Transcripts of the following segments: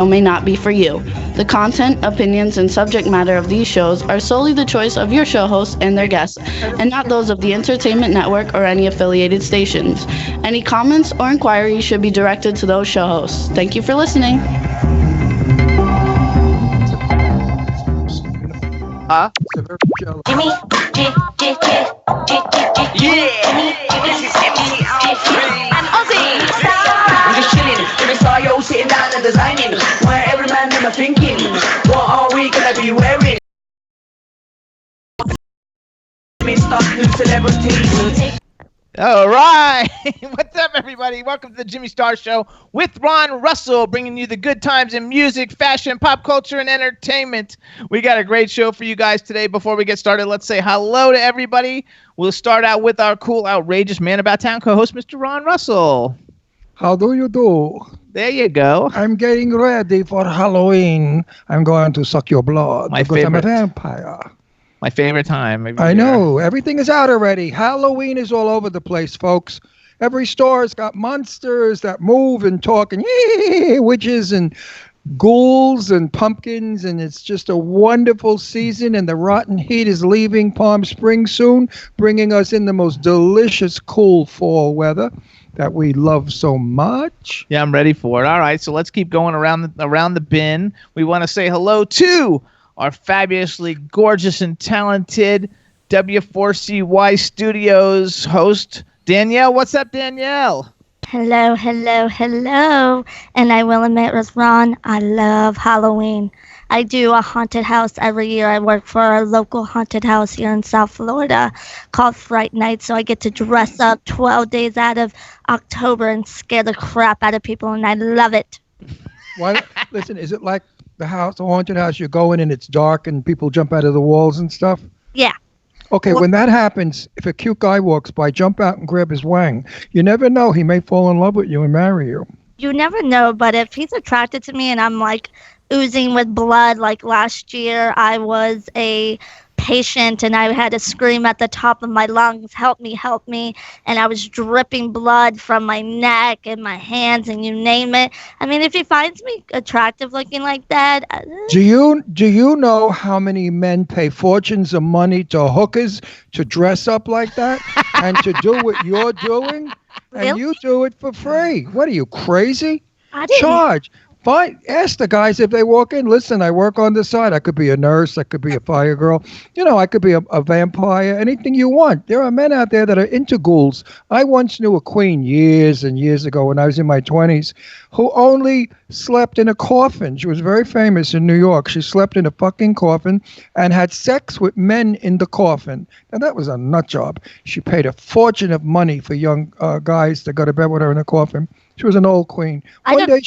may not be for you. The content, opinions, and subject matter of these shows are solely the choice of your show hosts and their guests, and not those of the Entertainment Network or any affiliated stations. Any comments or inquiries should be directed to those show hosts. Thank you for listening. Huh? Jimmy, this is MC Alfred and Ozzy. I'm just chilling, Jimmy Sayo sitting down and designing. Where every man them are thinking, what are we gonna be wearing? Jimmy Star, new celebrities. All right. What's up, everybody? Welcome to the Jimmy Star Show with Ron Russell, bringing you the good times in music, fashion, pop culture, and entertainment. We got a great show for you guys today. Before we get started, let's say hello to everybody. We'll start out with our cool, outrageous man about town co-host, Mr. Ron Russell. How do you do? There you go. I'm getting ready for Halloween. I'm going to suck your blood because I'm a favorite. vampire. My favorite time. I know. Everything is out already. Halloween is all over the place, folks. Every store's got monsters that move and talk and witches and ghouls and pumpkins, and it's just a wonderful season, and the rotten heat is leaving Palm Springs soon, bringing us in the most delicious, cool fall weather that we love so much. Yeah, I'm ready for it. All right, so let's keep going around the bin. We want to say hello to our fabulously gorgeous and talented W4CY Studios host, Danielle. What's up, Danielle? Hello. And I will admit, with Ron, I love Halloween. I do a haunted house every year. I work for a local haunted house here in South Florida called Fright Night, so I get to dress up 12 days out of October and scare the crap out of people, and I love it. Why? Listen, is it like the haunted house, you go in and it's dark and people jump out of the walls and stuff? Yeah. Okay, when that happens, if a cute guy walks by, jump out and grab his wang. You never know. He may fall in love with you and marry you. You never know, but if he's attracted to me and I'm like oozing with blood, like last year I was a patient and I had to scream at the top of my lungs, help me, and I was dripping blood from my neck and my hands and you name it. I mean, if he finds me attractive looking like that. Do you know how many men pay fortunes of money to hookers to dress up like that and to do what you're doing? And Really? you do it for free. What are you, crazy? I didn't. Charge. Fine. Ask the guys if they walk in. Listen, I work on the side. I could be a nurse. I could be a fire girl. You know, I could be a vampire. Anything you want. There are men out there that are into ghouls. I once knew a queen years and years ago when I was in my 20s who only slept in a coffin. She was very famous in New York. She slept in a fucking coffin and had sex with men in the coffin. And that was a nut job. She paid a fortune of money for young guys to go to bed with her in a coffin. She was an old queen. One day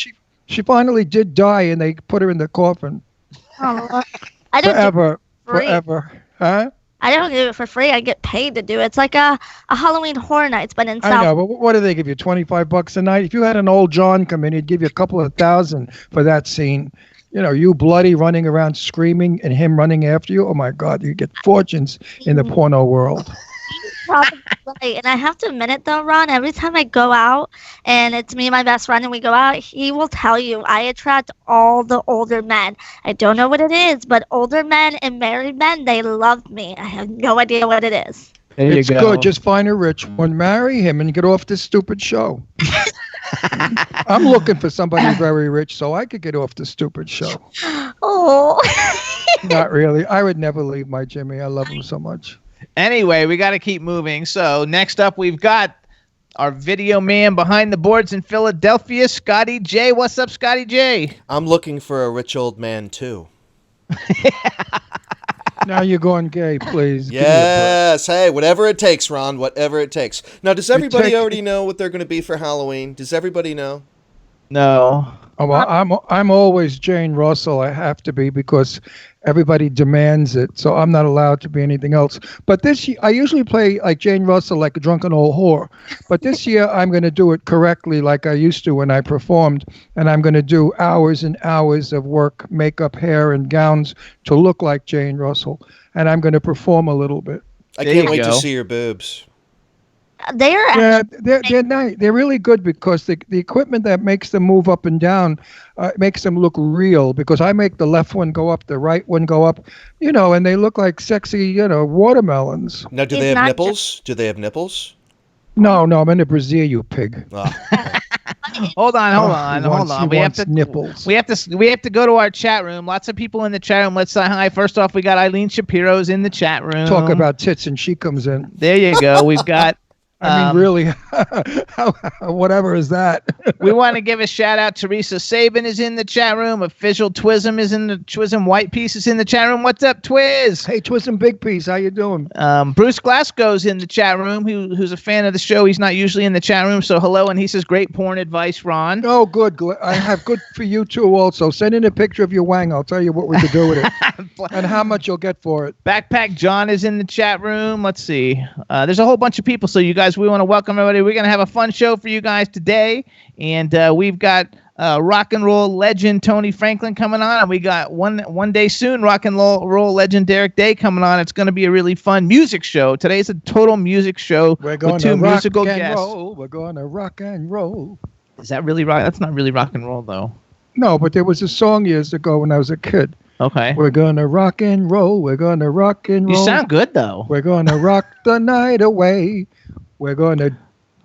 she finally did die, and they put her in the coffin. Oh, I don't Forever. Huh? I don't do it for free. I get paid to do it. It's like a Halloween Horror Nights, but in I South. know, but what do they give you? $25 a night? If you had an old John come in, he'd give you a couple of $1,000 for that scene. You know, you bloody running around screaming and him running after you. Oh my God, you get fortunes in the porno world. Probably right. And I have to admit it though, Ron, every time I go out and it's me and my best friend and we go out, he will tell you I attract all the older men. I don't know what it is, but older men and married men, they love me. I have no idea what it is. There you It's go. good. Just find a rich one, marry him, and get off this stupid show. I'm looking for somebody very rich so I could get off the stupid show. Oh. Not really. I would never leave my Jimmy. I love him so much. Anyway, we got to keep moving. So next up, we've got our video man behind the boards in Philadelphia, Scotty J. What's up, Scotty J? I'm looking for a rich old man, too. Now you're going gay, please. Yes. Hey, whatever it takes, Ron. Whatever it takes. Now, does everybody already know what they're going to be for Halloween? Does everybody know? No. Oh, well, I'm always Jane Russell. I have to be because everybody demands it. So I'm not allowed to be anything else. But this year, I usually play like Jane Russell, like a drunken old whore. But this year, I'm going to do it correctly, like I used to when I performed. And I'm going to do hours and hours of work, makeup, hair, and gowns to look like Jane Russell. And I'm going to perform a little bit. I There can't you wait to go. see your boobs. They're Yeah, they're nice. They're really good because the equipment that makes them move up and down makes them look real. Because I make the left one go up, the right one go up, and they look like sexy, watermelons. Now, do He's they have not nipples? Do they have nipples? No, I'm in Brazil, you pig. Ah, Hold on. He wants nipples. We have to go to our chat room. Lots of people in the chat room. Let's say hi. First off, we got Eileen Shapiro's in the chat room. Talk about tits, and she comes in. There you go. We've got. I mean, really, whatever is that? We want to give a shout out. Teresa Sabin is in the chat room. Official Twism is in the Twism White Piece is in the chat room. What's up, Twiz? Hey, Twism Big Piece, how you doing? Bruce Glasgow's in the chat room. Who's a fan of the show? He's not usually in the chat room, so hello. And he says, "Great porn advice, Ron." Oh, good. I have good for you too. Also, send in a picture of your wang. I'll tell you what we could do with it and how much you'll get for it. Backpack John is in the chat room. Let's see. There's a whole bunch of people, so you guys, we want to welcome everybody. We're going to have a fun show for you guys today. And we've got rock and roll legend Tony Franklin coming on. And we got one day soon, rock and roll legend Derek Day coming on. It's going to be a really fun music show. Today's a total music show with two musical guests. We're going to rock and roll. Is that really rock? That's not really rock and roll, though. No, but there was a song years ago when I was a kid. Okay. We're gonna rock and roll. We're gonna rock and roll. You sound good, though. We're gonna rock the night away. We're gonna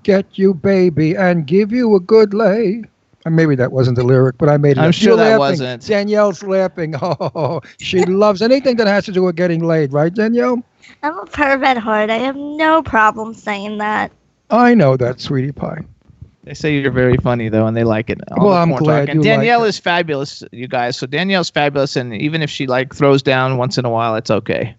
get you, baby, and give you a good lay. And maybe that wasn't the lyric, but I made it. I'm sure You're that laughing. wasn't. Danielle's laughing. Oh, she loves anything that has to do with getting laid, right, Danielle? I'm a pervert heart. I have no problem saying that. I know that, sweetie pie. They say you're very funny, though, and they like it. Well, I'm glad you Danielle like it. is fabulous, you guys. So Danielle's fabulous, and even if she throws down once in a while, it's okay.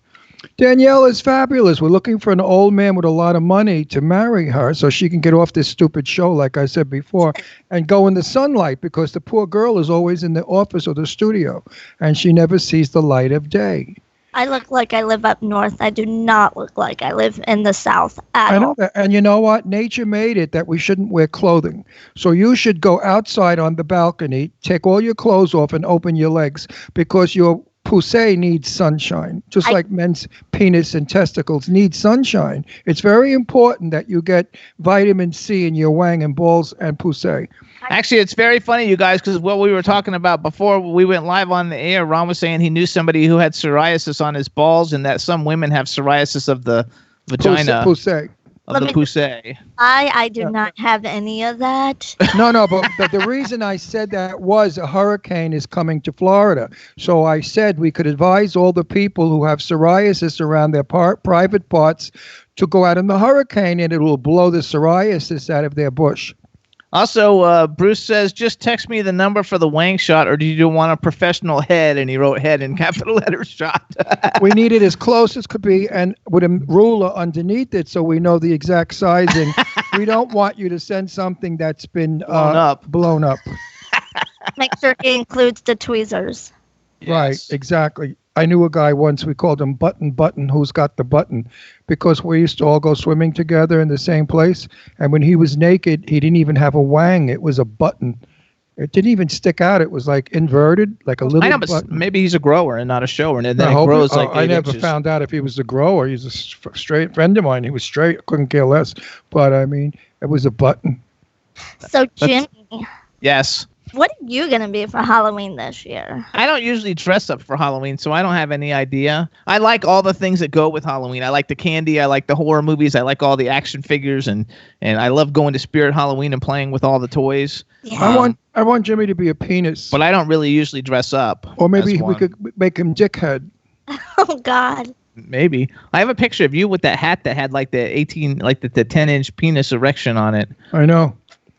Danielle is fabulous. We're looking for an old man with a lot of money to marry her so she can get off this stupid show, like I said before, and go in the sunlight because the poor girl is always in the office or the studio, and she never sees the light of day. I look like I live up north. I do not look like I live in the south at I know all. that. And you know what? Nature made it that we shouldn't wear clothing. So you should go outside on the balcony, take all your clothes off, and open your legs because your poussée needs sunshine, just like men's penis and testicles need sunshine. It's very important that you get vitamin C in your wang and balls and poussée. Actually, it's very funny, you guys, because what we were talking about before we went live on the air, Ron was saying he knew somebody who had psoriasis on his balls and that some women have psoriasis of the vagina. Poussée. Of the poussée. I do not have any of that. No, but the reason I said that was a hurricane is coming to Florida. So I said we could advise all the people who have psoriasis around their private parts to go out in the hurricane and it will blow the psoriasis out of their bush. Also, Bruce says, just text me the number for the wang shot, or do you want a professional head? And he wrote head in capital letters shot. We need it as close as could be and with a ruler underneath it so we know the exact sizing. We don't want you to send something that's been blown up. Make sure it includes the tweezers. Yes. Right, exactly. I knew a guy once, we called him Button, who's got the button, because we used to all go swimming together in the same place. And when he was naked, he didn't even have a wang. It was a button. It didn't even stick out. It was like inverted, like a little button. Maybe he's a grower and not a shower. And then I it grows like 8 I never inches. found out if he was a grower. He's a straight friend of mine. He was straight. Couldn't care less. But, I mean, it was a button. So, Jimmy, Yes. what are you going to be for Halloween this year? I don't usually dress up for Halloween, so I don't have any idea. I like all the things that go with Halloween. I like the candy. I like the horror movies. I like all the action figures, and I love going to Spirit Halloween and playing with all the toys. Yeah. I want Jimmy to be a penis. But I don't really usually dress up. Or maybe as we one. could make him dickhead. Oh, God. Maybe. I have a picture of you with that hat that had like the 10-inch penis erection on it. I know.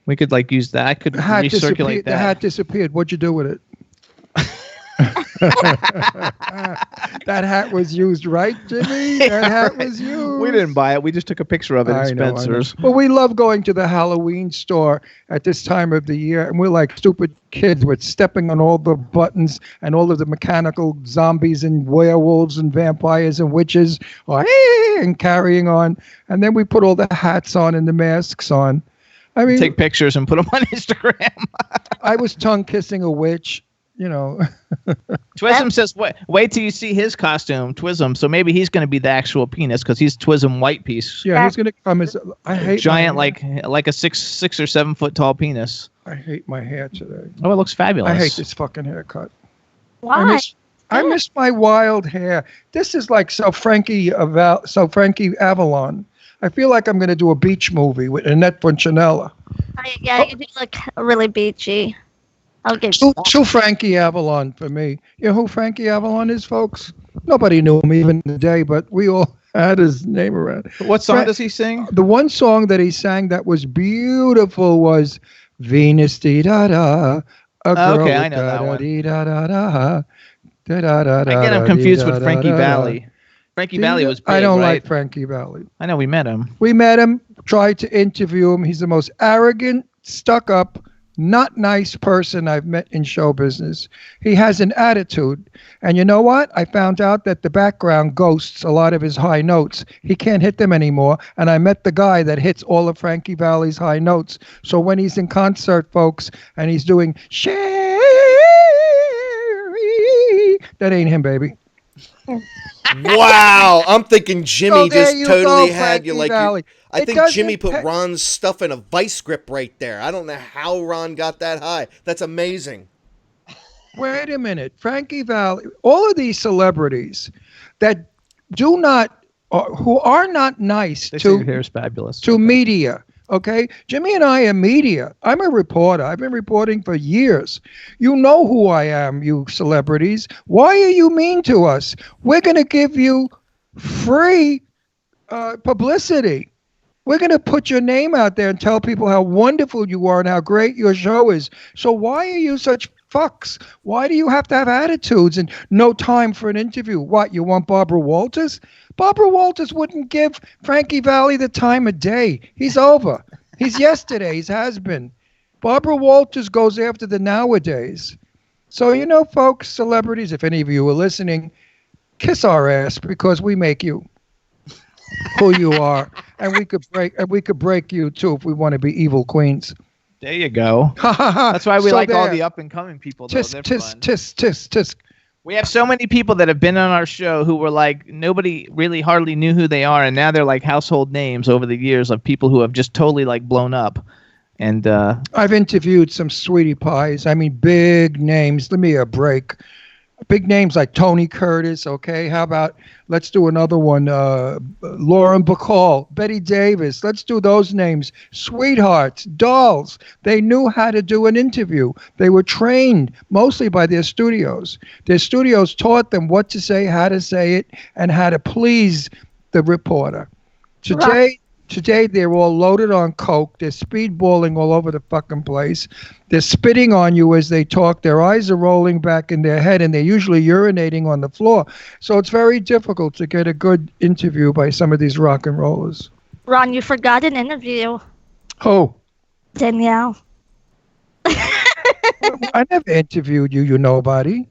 We could use that. I could recirculate that. The hat disappeared. What'd you do with it? That hat was used, right, Jimmy? That hat was used. We didn't buy it. We just took a picture of it at Spencer's. Well, we love going to the Halloween store at this time of the year, and we're like stupid kids. We're stepping on all the buttons and all of the mechanical zombies and werewolves and vampires and witches, and carrying on. And then we put all the hats on and the masks on. I mean, Take pictures and put them on Instagram. I was tongue kissing a witch. you know. Twism says, wait till you see his costume, Twism. So maybe he's going to be the actual penis because he's Twism White Piece. Yeah, he's going to come as I hate giant, like a 6 or 7 foot tall penis. I hate my hair today. Oh, it looks fabulous. I hate this fucking haircut. Why? I miss my wild hair. This is like so Frankie Avalon. I feel like I'm going to do a beach movie with Annette Punchinella. Yeah, you do look really beachy. I'll give you that. So Frankie Avalon for me. You know who Frankie Avalon is, folks? Nobody knew him even today, but we all had his name around. What song does he sing? The one song that he sang that was beautiful was Venus Dee Da Da. Okay, I know that one. I get him confused with Frankie Valli. Frankie Valli was big, I don't right? like Frankie Valli. I know, we met him. We met him, tried to interview him. He's the most arrogant, stuck-up, not nice person I've met in show business. He has an attitude. And you know what? I found out that the background ghosts a lot of his high notes. He can't hit them anymore. And I met the guy that hits all of Frankie Valli's high notes. So when he's in concert, folks, and he's doing Sherry, that ain't him, baby. Wow, I'm thinking Jimmy just totally had you like I think Jimmy put Ron's stuff in a vice grip right there. I don't know how Ron got that high. That's amazing. Wait a minute. Frankie Valli, all of these celebrities that do not, who are not nice your hair is fabulous. To media. Okay, Jimmy and I are media. I'm a reporter. I've been reporting for years. You know who I am, you celebrities. Why are you mean to us? We're going to give you free publicity. We're going to put your name out there and tell people how wonderful you are and how great your show is. So why are you such fucks? Why do you have to have attitudes and no time for an interview? What, you want Barbara Walters? Barbara Walters wouldn't give Frankie Valli the time of day. He's over. He's yesterday's has been. Barbara Walters goes after the nowadays. So, you know, folks, celebrities, if any of you are listening, kiss our ass because we make you who you are. And we could break you too if we want to be evil queens. There you go. That's why we like all the up and coming people. Tisk, tisk, tisk, tisk, tisk. We have so many people that have been on our show who were like, nobody really hardly knew who they are. And now they're like household names over the years of people who have just totally like blown up. And I've interviewed some sweetie pies. I mean, big names. Give me a break. Big names like Tony Curtis. Okay. How about let's do another one. Lauren Bacall, Betty Davis. Let's do those names. Sweethearts, dolls. They knew how to do an interview. They were trained mostly by their studios. Their studios taught them what to say, how to say it, and how to please the reporter. Today, they're all loaded on coke. They're speedballing all over the fucking place. They're spitting on you as they talk. Their eyes are rolling back in their head, and they're usually urinating on the floor. So it's very difficult to get a good interview by some of these rock and rollers. Ron, you forgot an interview. Who? Danielle. I never interviewed you, you nobody.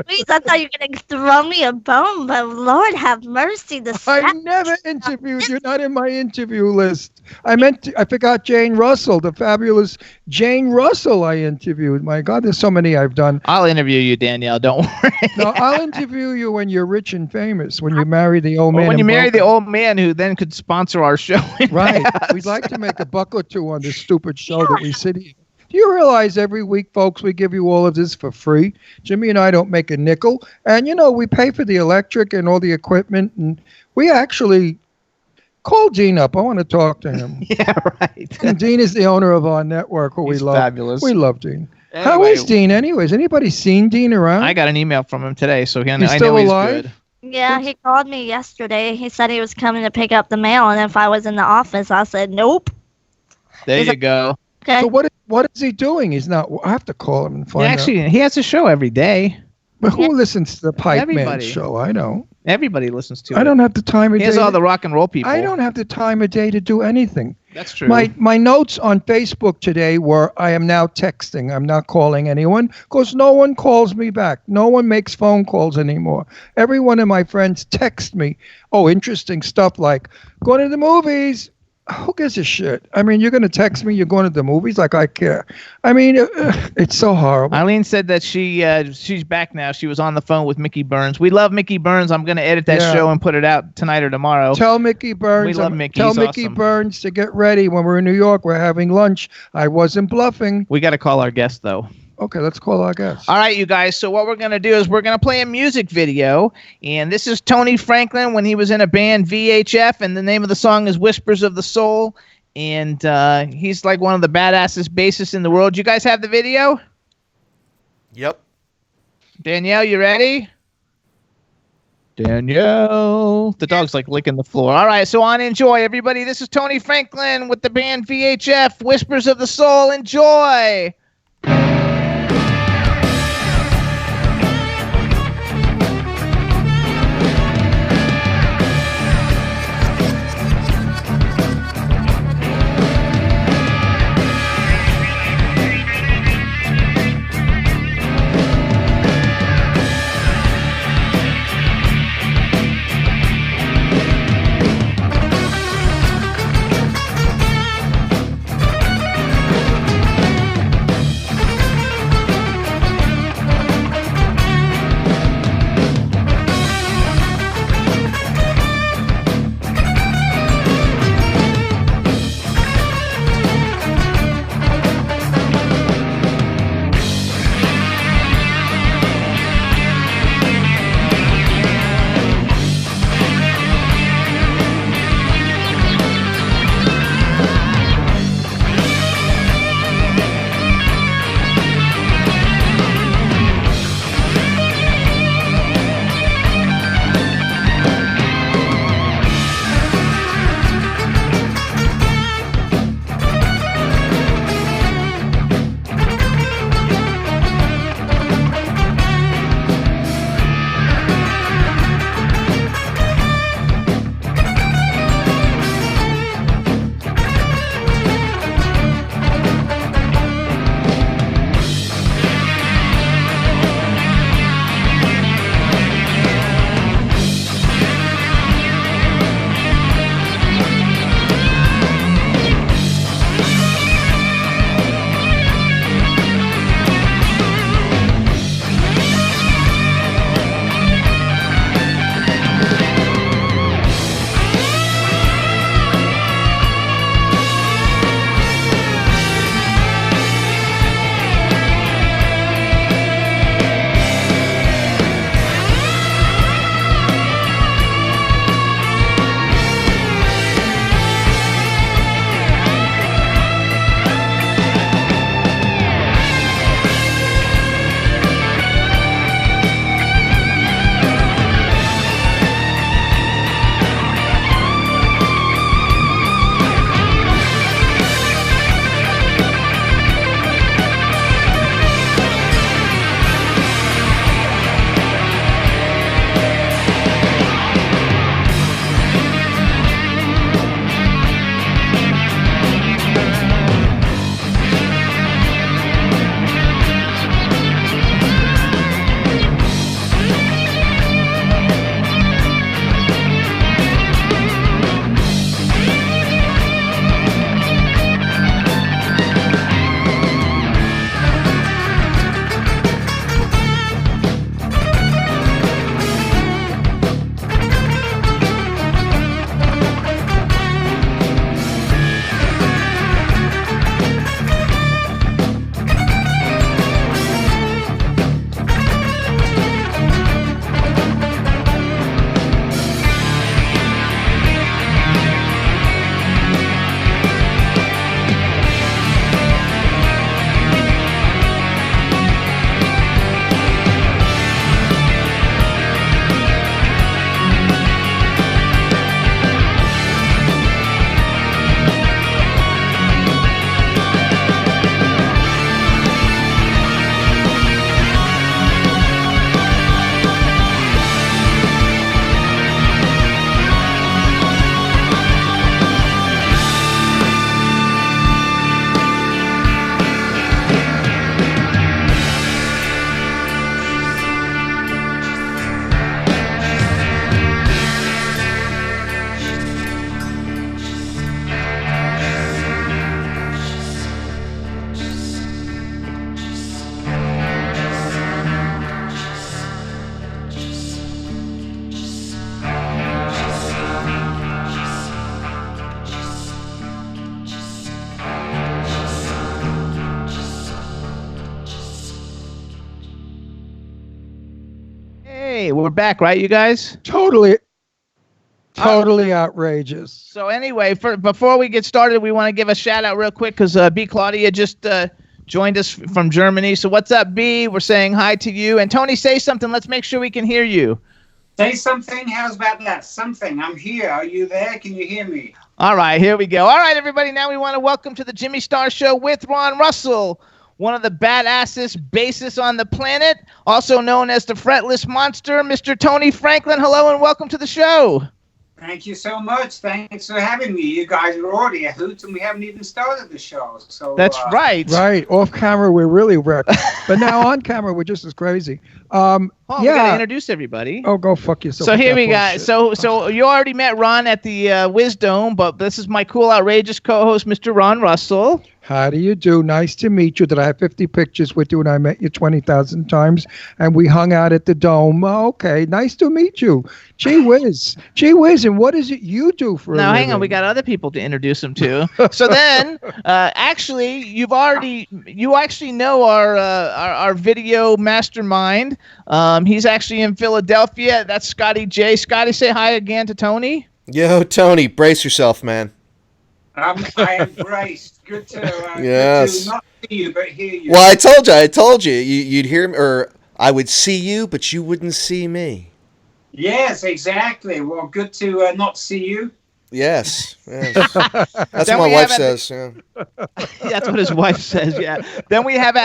Please, I thought you were going to throw me a bone, but Lord have mercy. I never interviewed you. Not in my interview list. I forgot Jane Russell, the fabulous Jane Russell I interviewed. My God, there's so many I've done. I'll interview you, Danielle. Don't worry. No, I'll interview you when you're rich and famous, when you marry the old man. When you marry the old man who then could sponsor our show. Right. We'd like to make a buck or two on this stupid show that we sit here. Do you realize every week, folks, we give you all of this for free? Jimmy and I don't make a nickel. And, you know, we pay for the electric and all the equipment. And we actually call Dean up. I want to talk to him. Yeah, right. And Dean is the owner of our network, who we love. Fabulous. We love Dean. Anyway, how is Dean anyways? Anybody seen Dean around? I got an email from him today, so I he's still know he's alive? good. Yeah, he called me yesterday. He said he was coming to pick up the mail, and if I was in the office, I said, nope. There you go. Okay. So what is he doing? He's not. I have to call him and find out. He has a show every day. But who listens to the Pipe Man Everybody. show? I don't. Everybody listens to it. I don't have the time of day. Here's all the rock and roll people. I don't have the time of day to do anything. That's true. My notes on Facebook today were, I am now texting. I'm not calling anyone because no one calls me back. No one makes phone calls anymore. Every one of my friends text me. Oh, interesting stuff like going to the movies. who gives a shit? I mean, you're going to text me, you're going to the movies, like I care. I mean, it's so horrible. Eileen said that she's back now. She was on the phone with Mickey Burns. We love Mickey Burns. I'm going to edit that show and put it out tonight or tomorrow. Tell Mickey Burns. We love Mickey. Tell Mickey Burns to get ready. When we're in New York, we're having lunch. I wasn't bluffing. We got to call our guest, though. Okay, let's call our guest. All right, you guys. So what we're going to do is we're going to play a music video. And this is Tony Franklin when he was in a band, VHF. And the name of the song is Whispers of the Soul. And he's like one of the badassest bassists in the world. You guys have the video? Yep. Danielle, you ready? Danielle. The dog's like licking the floor. All right, so on enjoy, everybody. This is Tony Franklin with the band VHF, Whispers of the Soul. Enjoy. Hey, we're back, right, you guys? Totally outrageous. So anyway, before we get started, we want to give a shout out real quick because B. Claudia just joined us from Germany. So what's up, B? We're saying hi to you. And Tony, say something. Let's make sure we can hear you. Say something. How's about that? Something. I'm here. Are you there? Can you hear me? All right, here we go. All right, everybody. Now we want to welcome to the Jimmy Star Show with Ron Russell, one of the badassest bassists on the planet, also known as the fretless monster, Mr. Tony Franklin. Hello and welcome to the show. Thank you so much. Thanks for having me. You guys are already a hoot, and we haven't even started the show. So that's right. Right. Off camera, we're really wrecked. But now on camera, we're just as crazy. We gotta introduce everybody. Oh, go fuck yourself. So here we got. So you already met Ron at the Wisdome, but this is my cool, outrageous co-host, Mr. Ron Russell. How do you do? Nice to meet you. Did I have 50 pictures with you and I met you 20,000 times and we hung out at the Dome? Okay, nice to meet you. Gee whiz. And what is it you do for a living? Hang on. We got other people to introduce him to. So then, actually, you actually know our video mastermind. He's actually in Philadelphia. That's Scotty J. Scotty, say hi again to Tony. Yo, Tony, brace yourself, man. I am braced. Good to yes. not see you, but hear you. Well, I told you, you'd hear me, or I would see you, but you wouldn't see me. Yes, exactly. Well, good to not see you. Yes. That's what my wife says. Yeah. That's what his wife says. Yeah. Then we have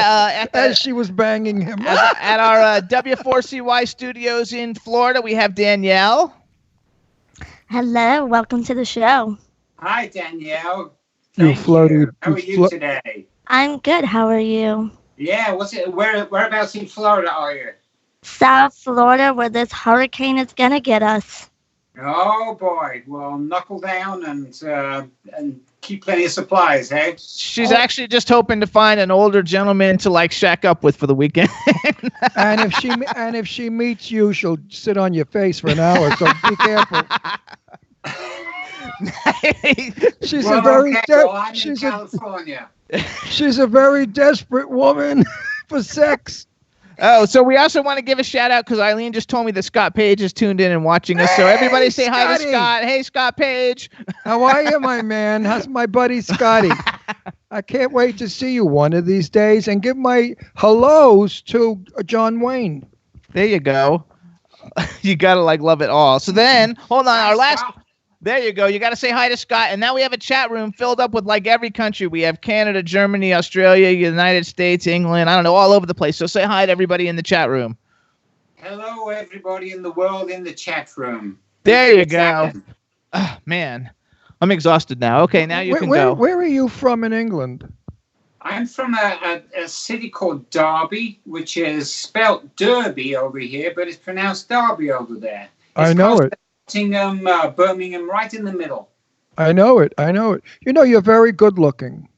as she was banging him at our W4CY studios in Florida. We have Danielle. Hello, welcome to the show. Hi, Danielle. You floated. How are you today? I'm good. How are you? Yeah. Whereabouts in Florida are you? South Florida, where this hurricane is gonna get us. Oh boy! Well, knuckle down and keep plenty of supplies, eh? She's actually just hoping to find an older gentleman to shack up with for the weekend. And if she meets you, she'll sit on your face for an hour. So be careful. She's a very desperate woman for sex. Oh, so we also want to give a shout out because Eileen just told me that Scott Page is tuned in and watching us. So everybody say hi to Scott. Hey, Scott Page. How are you, my man? How's my buddy Scotty? I can't wait to see you one of these days and give my hellos to John Wayne. There you go. You got to love it all. So then, hold on. Our last... There you go. You got to say hi to Scott. And now we have a chat room filled up with every country. We have Canada, Germany, Australia, United States, England. I don't know, all over the place. So say hi to everybody in the chat room. Hello, everybody in the world in the chat room. There you go. Oh, man, I'm exhausted now. Okay, now you can go. Where are you from in England? I'm from a city called Derby, which is spelt Derby over here, but it's pronounced Derby over there. I know it. Birmingham, right in the middle. I know it. You know, you're very good looking.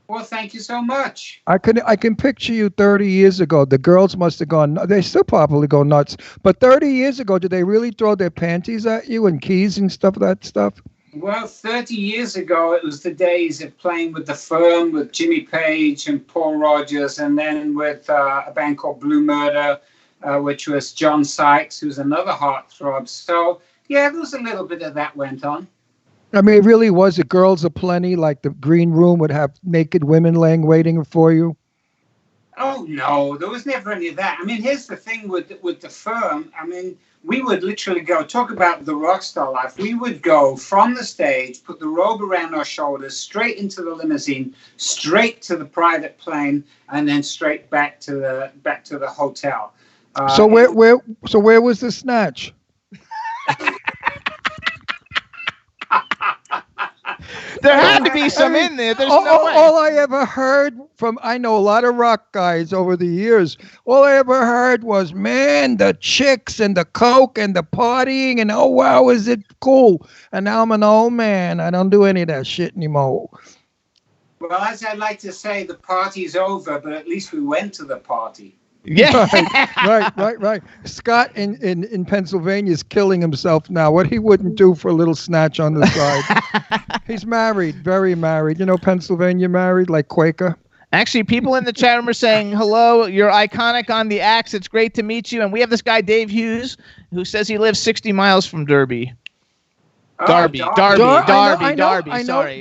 Well, thank you so much. I can picture you 30 years ago. The girls must have gone. They still probably go nuts. But 30 years ago, did they really throw their panties at you and keys and stuff? Well, 30 years ago, it was the days of playing with the Firm, with Jimmy Page and Paul Rogers, and then with a band called Blue Murder. Which was John Sykes, who's another heartthrob. So, yeah, there was a little bit of that went on. I mean, it really was. The girls aplenty, like the green room would have naked women waiting for you. Oh, no, there was never any of that. I mean, here's the thing with the Firm. I mean, we would literally go, talk about the rock star life. We would go from the stage, put the robe around our shoulders, straight into the limousine, straight to the private plane, and then straight back to the hotel. So where was the snatch? There had to be some in there. There's no way. All I ever heard I know a lot of rock guys over the years. All I ever heard was, man, the chicks and the coke and the partying and oh wow, is it cool? And now I'm an old man. I don't do any of that shit anymore. Well, as I like to say, the party's over, but at least we went to the party. Yeah. Right. Scott in Pennsylvania is killing himself now. What he wouldn't do for a little snatch on the side. He's married, very married. You know, Pennsylvania married, like Quaker. Actually, people in the chat room are saying, hello, you're iconic on the axe. It's great to meet you. And we have this guy, Dave Hughes, who says he lives 60 miles from Derby. Darby. Sorry.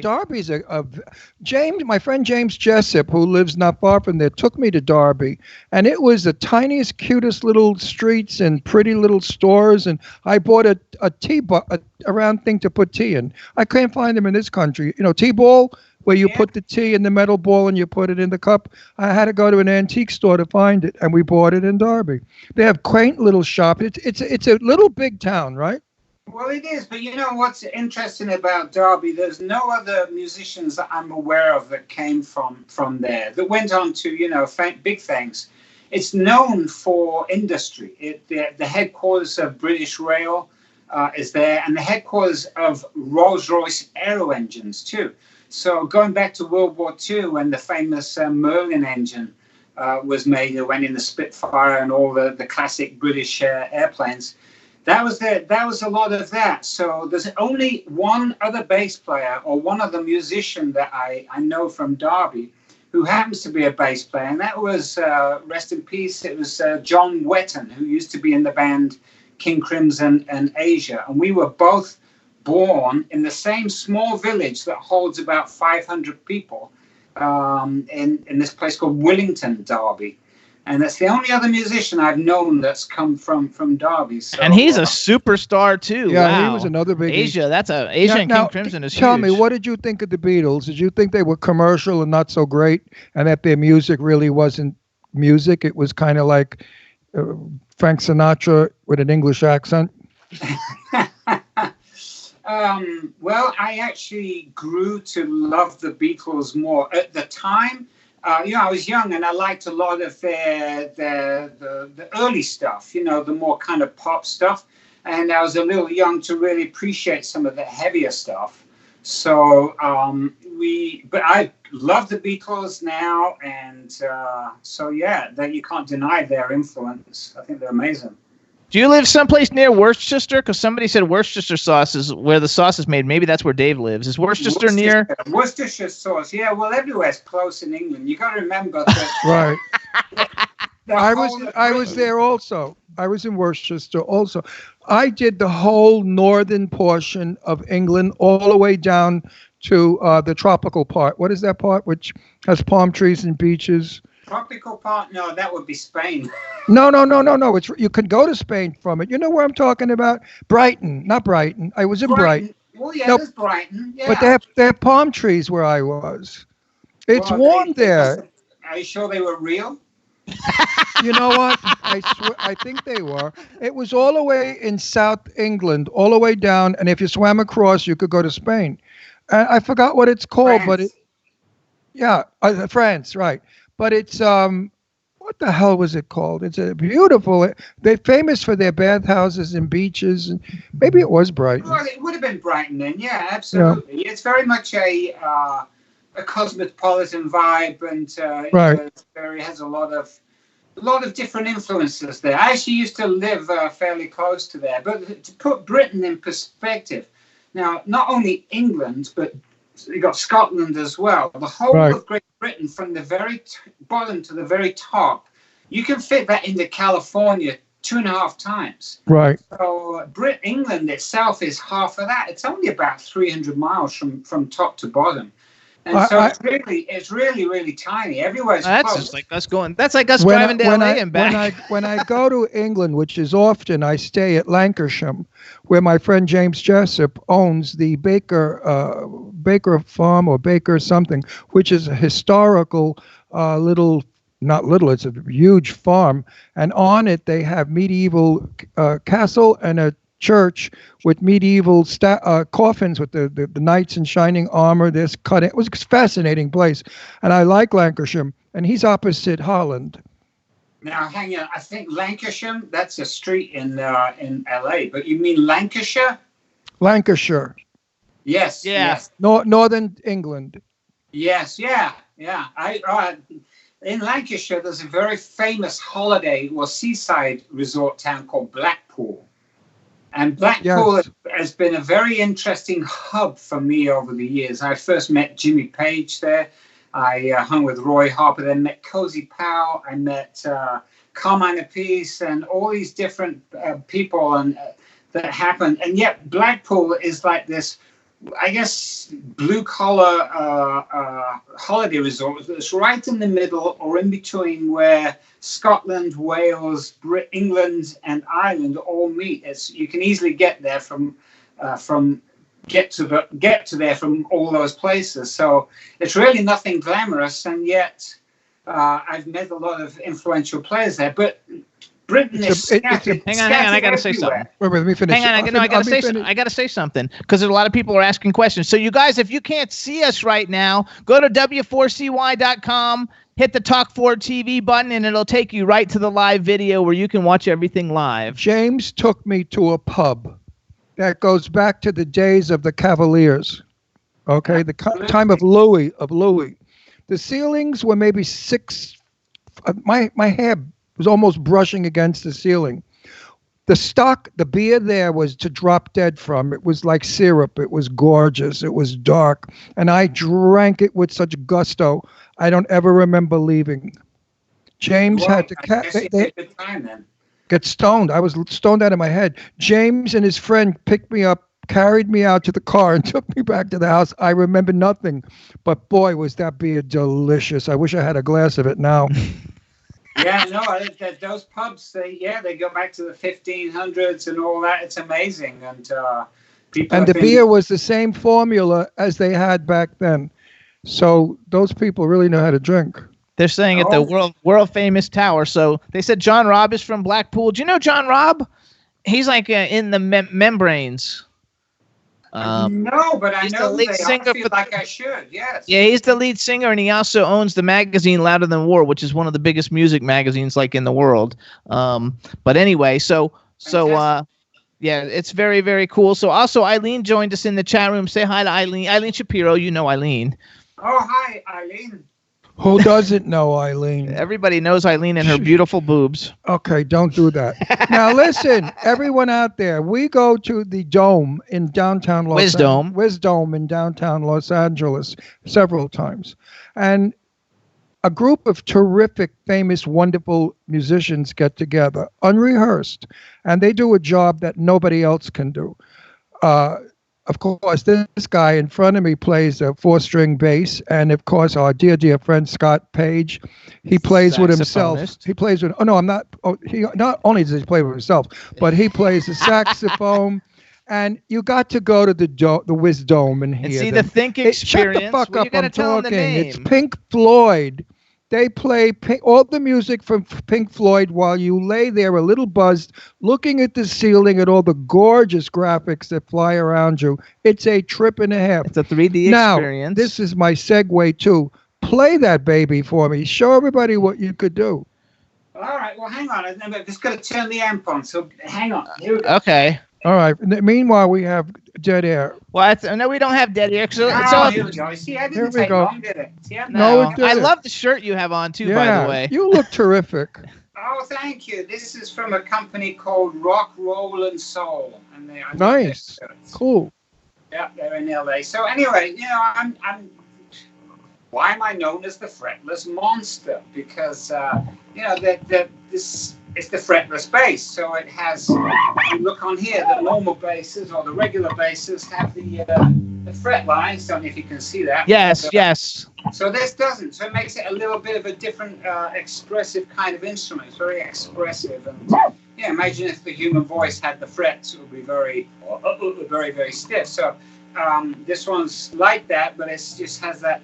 Darby's a James. My friend James Jessup, who lives not far from there, took me to Darby, and it was the tiniest, cutest little streets and pretty little stores. And I bought a round thing to put tea in. I can't find them in this country. You know, tea ball where you put the tea in the metal ball and you put it in the cup. I had to go to an antique store to find it, and we bought it in Darby. They have quaint little shops. It's a little big town, right? Well, it is, but you know what's interesting about Derby? There's no other musicians that I'm aware of that came from there that went on to, you know, big things. It's known for industry. The headquarters of British Rail is there, and the headquarters of Rolls-Royce aero engines too. So going back to World War II, when the famous Merlin engine was made, it went in the Spitfire and all the classic British airplanes. That was a lot of that. So there's only one other bass player or one other musician that I know from Derby who happens to be a bass player, and that was, rest in peace, it was John Wetton, who used to be in the band King Crimson and Asia. And we were both born in the same small village that holds about 500 people in this place called Willington, Derby. And that's the only other musician I've known that's come from Derby. So, and he's a superstar too. Yeah, wow. He was another big Asia. That's Asia and King Crimson is tell huge. me, what did you think of the Beatles? Did you think they were commercial and not so great, and that their music really wasn't music? It was kind of like Frank Sinatra with an English accent. Well, I actually grew to love the Beatles more at the time. You know, I was young and I liked a lot of the early stuff, you know, the more kind of pop stuff. And I was a little young to really appreciate some of the heavier stuff. So but I love the Beatles now. And so, yeah, that you can't deny their influence. I think they're amazing. Do you live someplace near Worcester? Because somebody said Worcester sauce is where the sauce is made. Maybe that's where Dave lives. Is Worcester near? Worcestershire sauce. Yeah, well, everywhere's close in England. You got to remember that. Right. I was there also. I was in Worcester also. I did the whole northern portion of England all the way down to the tropical part. What is that part which has palm trees and beaches? Tropical part? No, that would be Spain. No. You could go to Spain from it. You know where I'm talking about? Brighton, not Brighton. I was in Brighton. Well, yeah, there's Brighton. Yeah. But they have palm trees where I was. It's warm there. Are you sure they were real? You know what? I think they were. It was all the way in South England, all the way down. And if you swam across, you could go to Spain. I forgot what it's called, France. But France, right? But it's what the hell was it called? It's a beautiful. They're famous for their bathhouses and beaches, and maybe it was Brighton. Well, it would have been Brighton then. Yeah, absolutely. Yeah. It's very much a cosmopolitan vibe, and right. It has a lot of different influences there. I actually used to live fairly close to there. But to put Britain in perspective, now not only England, but you got Scotland as well. The whole of Great Britain, from the very bottom to the very top, you can fit that into California 2.5 times. Right. So England itself is half of that. It's only about 300 miles from top to bottom. And it's really, really tiny. Everywhere's that's close. just like us going. That's like us driving to LA and back. When I go to England, which is often, I stay at Lancashire, where my friend James Jessup owns the Baker Farm or Baker something, which is a historical it's a huge farm, and on it they have medieval castle and a church with medieval coffins with the knights in shining armor. This cut. It was a fascinating place, and I like Lancashire. And he's opposite Holland. Now, hang on. I think Lancashire. That's a street in LA. But you mean Lancashire? Lancashire. Yes. Yeah. Yes. Northern England. Yes. Yeah. In Lancashire, there's a very famous holiday or seaside resort town called Blackpool. And Blackpool has been a very interesting hub for me over the years. I first met Jimmy Page there, I hung with Roy Harper, then met Cozy Powell. I met Carmine Appice and all these different people and that happened. And yet Blackpool is like this, I guess, blue-collar holiday resort that's right in the middle or in between where Scotland, Wales, England, and Ireland all meet. You can easily get there from get to there from all those places. So it's really nothing glamorous, and yet I've met a lot of influential players there. But Britain is scattered. Hang on. I gotta say something. Wait, let me finish. Hang on. I gotta say something because a lot of people are asking questions. So you guys, if you can't see us right now, go to w4cy.com, hit the Talk 4 TV button, and it'll take you right to the live video where you can watch everything live. James took me to a pub that goes back to the days of the Cavaliers. Okay, the time of Louis. The ceilings were maybe 6. My hair was almost brushing against the ceiling. The beer there was to drop dead from. It was like syrup. It was gorgeous. It was dark. And I drank it with such gusto. I don't ever remember leaving. James had to get stoned. I was stoned out of my head. James and his friend picked me up, carried me out to the car, and took me back to the house. I remember nothing. But boy, was that beer delicious. I wish I had a glass of it now. Yeah, no, those pubs, they go back to the 1500s and all that. It's amazing, and the beer was the same formula as they had back then. So those people really know how to drink. They're saying at the world famous tower. So they said John Robb is from Blackpool. Do you know John Robb? He's like in the membranes. No, but I know they all feel like I should, yes. Yeah, he's the lead singer, and he also owns the magazine Louder Than War, which is one of the biggest music magazines like in the world. But anyway, so yeah, it's very, very cool. So also Eileen joined us in the chat room. Say hi to Eileen. Eileen Shapiro, you know Eileen. Oh, hi, Eileen. Who doesn't know Eileen? Everybody knows Eileen and her beautiful boobs. Okay, don't do that. Now listen, everyone out there, we go to the Dome in downtown Wisdome in downtown Los Angeles several times. And a group of terrific, famous, wonderful musicians get together, unrehearsed, and they do a job that nobody else can do. Of course, this guy in front of me plays a 4-string bass, and of course, our dear friend Scott Page, he plays with himself. He plays with. Oh no, I'm not. Oh, he not only does he play with himself, but he plays the saxophone. And you got to go to the Wisdome and hear and see the Think Experience. Shut the fuck up! I'm talking. It's Pink Floyd. They play all the music from Pink Floyd while you lay there a little buzzed, looking at the ceiling at all the gorgeous graphics that fly around you. It's a trip and a half. It's a 3D experience. Now, this is my segue too. Play that baby for me. Show everybody what you could do. All right. Well, hang on. I've just got to turn the amp on. So hang on. Here we go. Okay. All right. Meanwhile, we have dead air. Well, no, we don't have dead air. Here we go. See, I didn't take long, did it? See, no, I love the shirt you have on, too, by the way. You look terrific. Oh, thank you. This is from a company called Rock, Roll, and Soul. And nice. Cool. Yeah, they're in LA. So anyway, I'm why am I known as the fretless monster? Because, this is the fretless bass. So it has, if you look on here, the normal basses or the regular basses have the fret lines. Don't know if you can see that. Yes. So this doesn't. So it makes it a little bit of a different expressive kind of instrument. It's very expressive. And imagine if the human voice had the frets, it would be very, very stiff. So this one's like that, but it just has that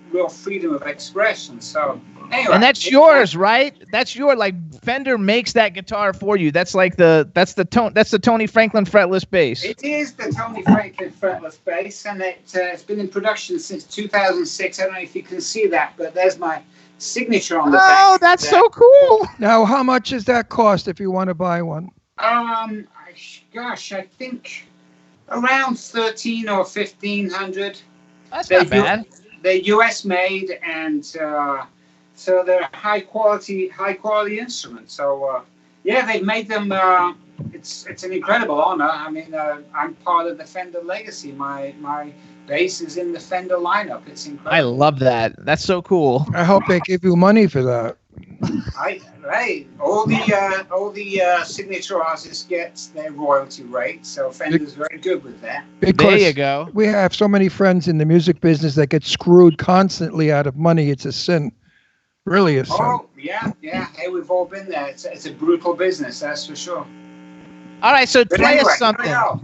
real freedom of expression. So anyway, and that's yours, right? That's your, like, Fender makes that guitar for you. That's like that's the Tony Franklin fretless bass. It is the Tony Franklin fretless bass, and it's been in production since 2006. I don't know if you can see that, but there's my signature on the back. Oh, that's so cool. Now, how much does that cost if you want to buy one? I think around 13 or 1500. That's not bad. They're US made, and so they're high quality instruments. So they've made them. It's an incredible honor. I mean, I'm part of the Fender legacy. My basses in the Fender lineup. It's incredible. I love that. That's so cool. I hope they give you money for that. All the signature artists get their royalty rate, so Fender's very good with that. Because there you go. We have so many friends in the music business that get screwed constantly out of money. It's a sin. Really a sin. Oh, yeah. Hey, we've all been there. It's a brutal business, that's for sure. All right, so But play anyway, us something. here we go.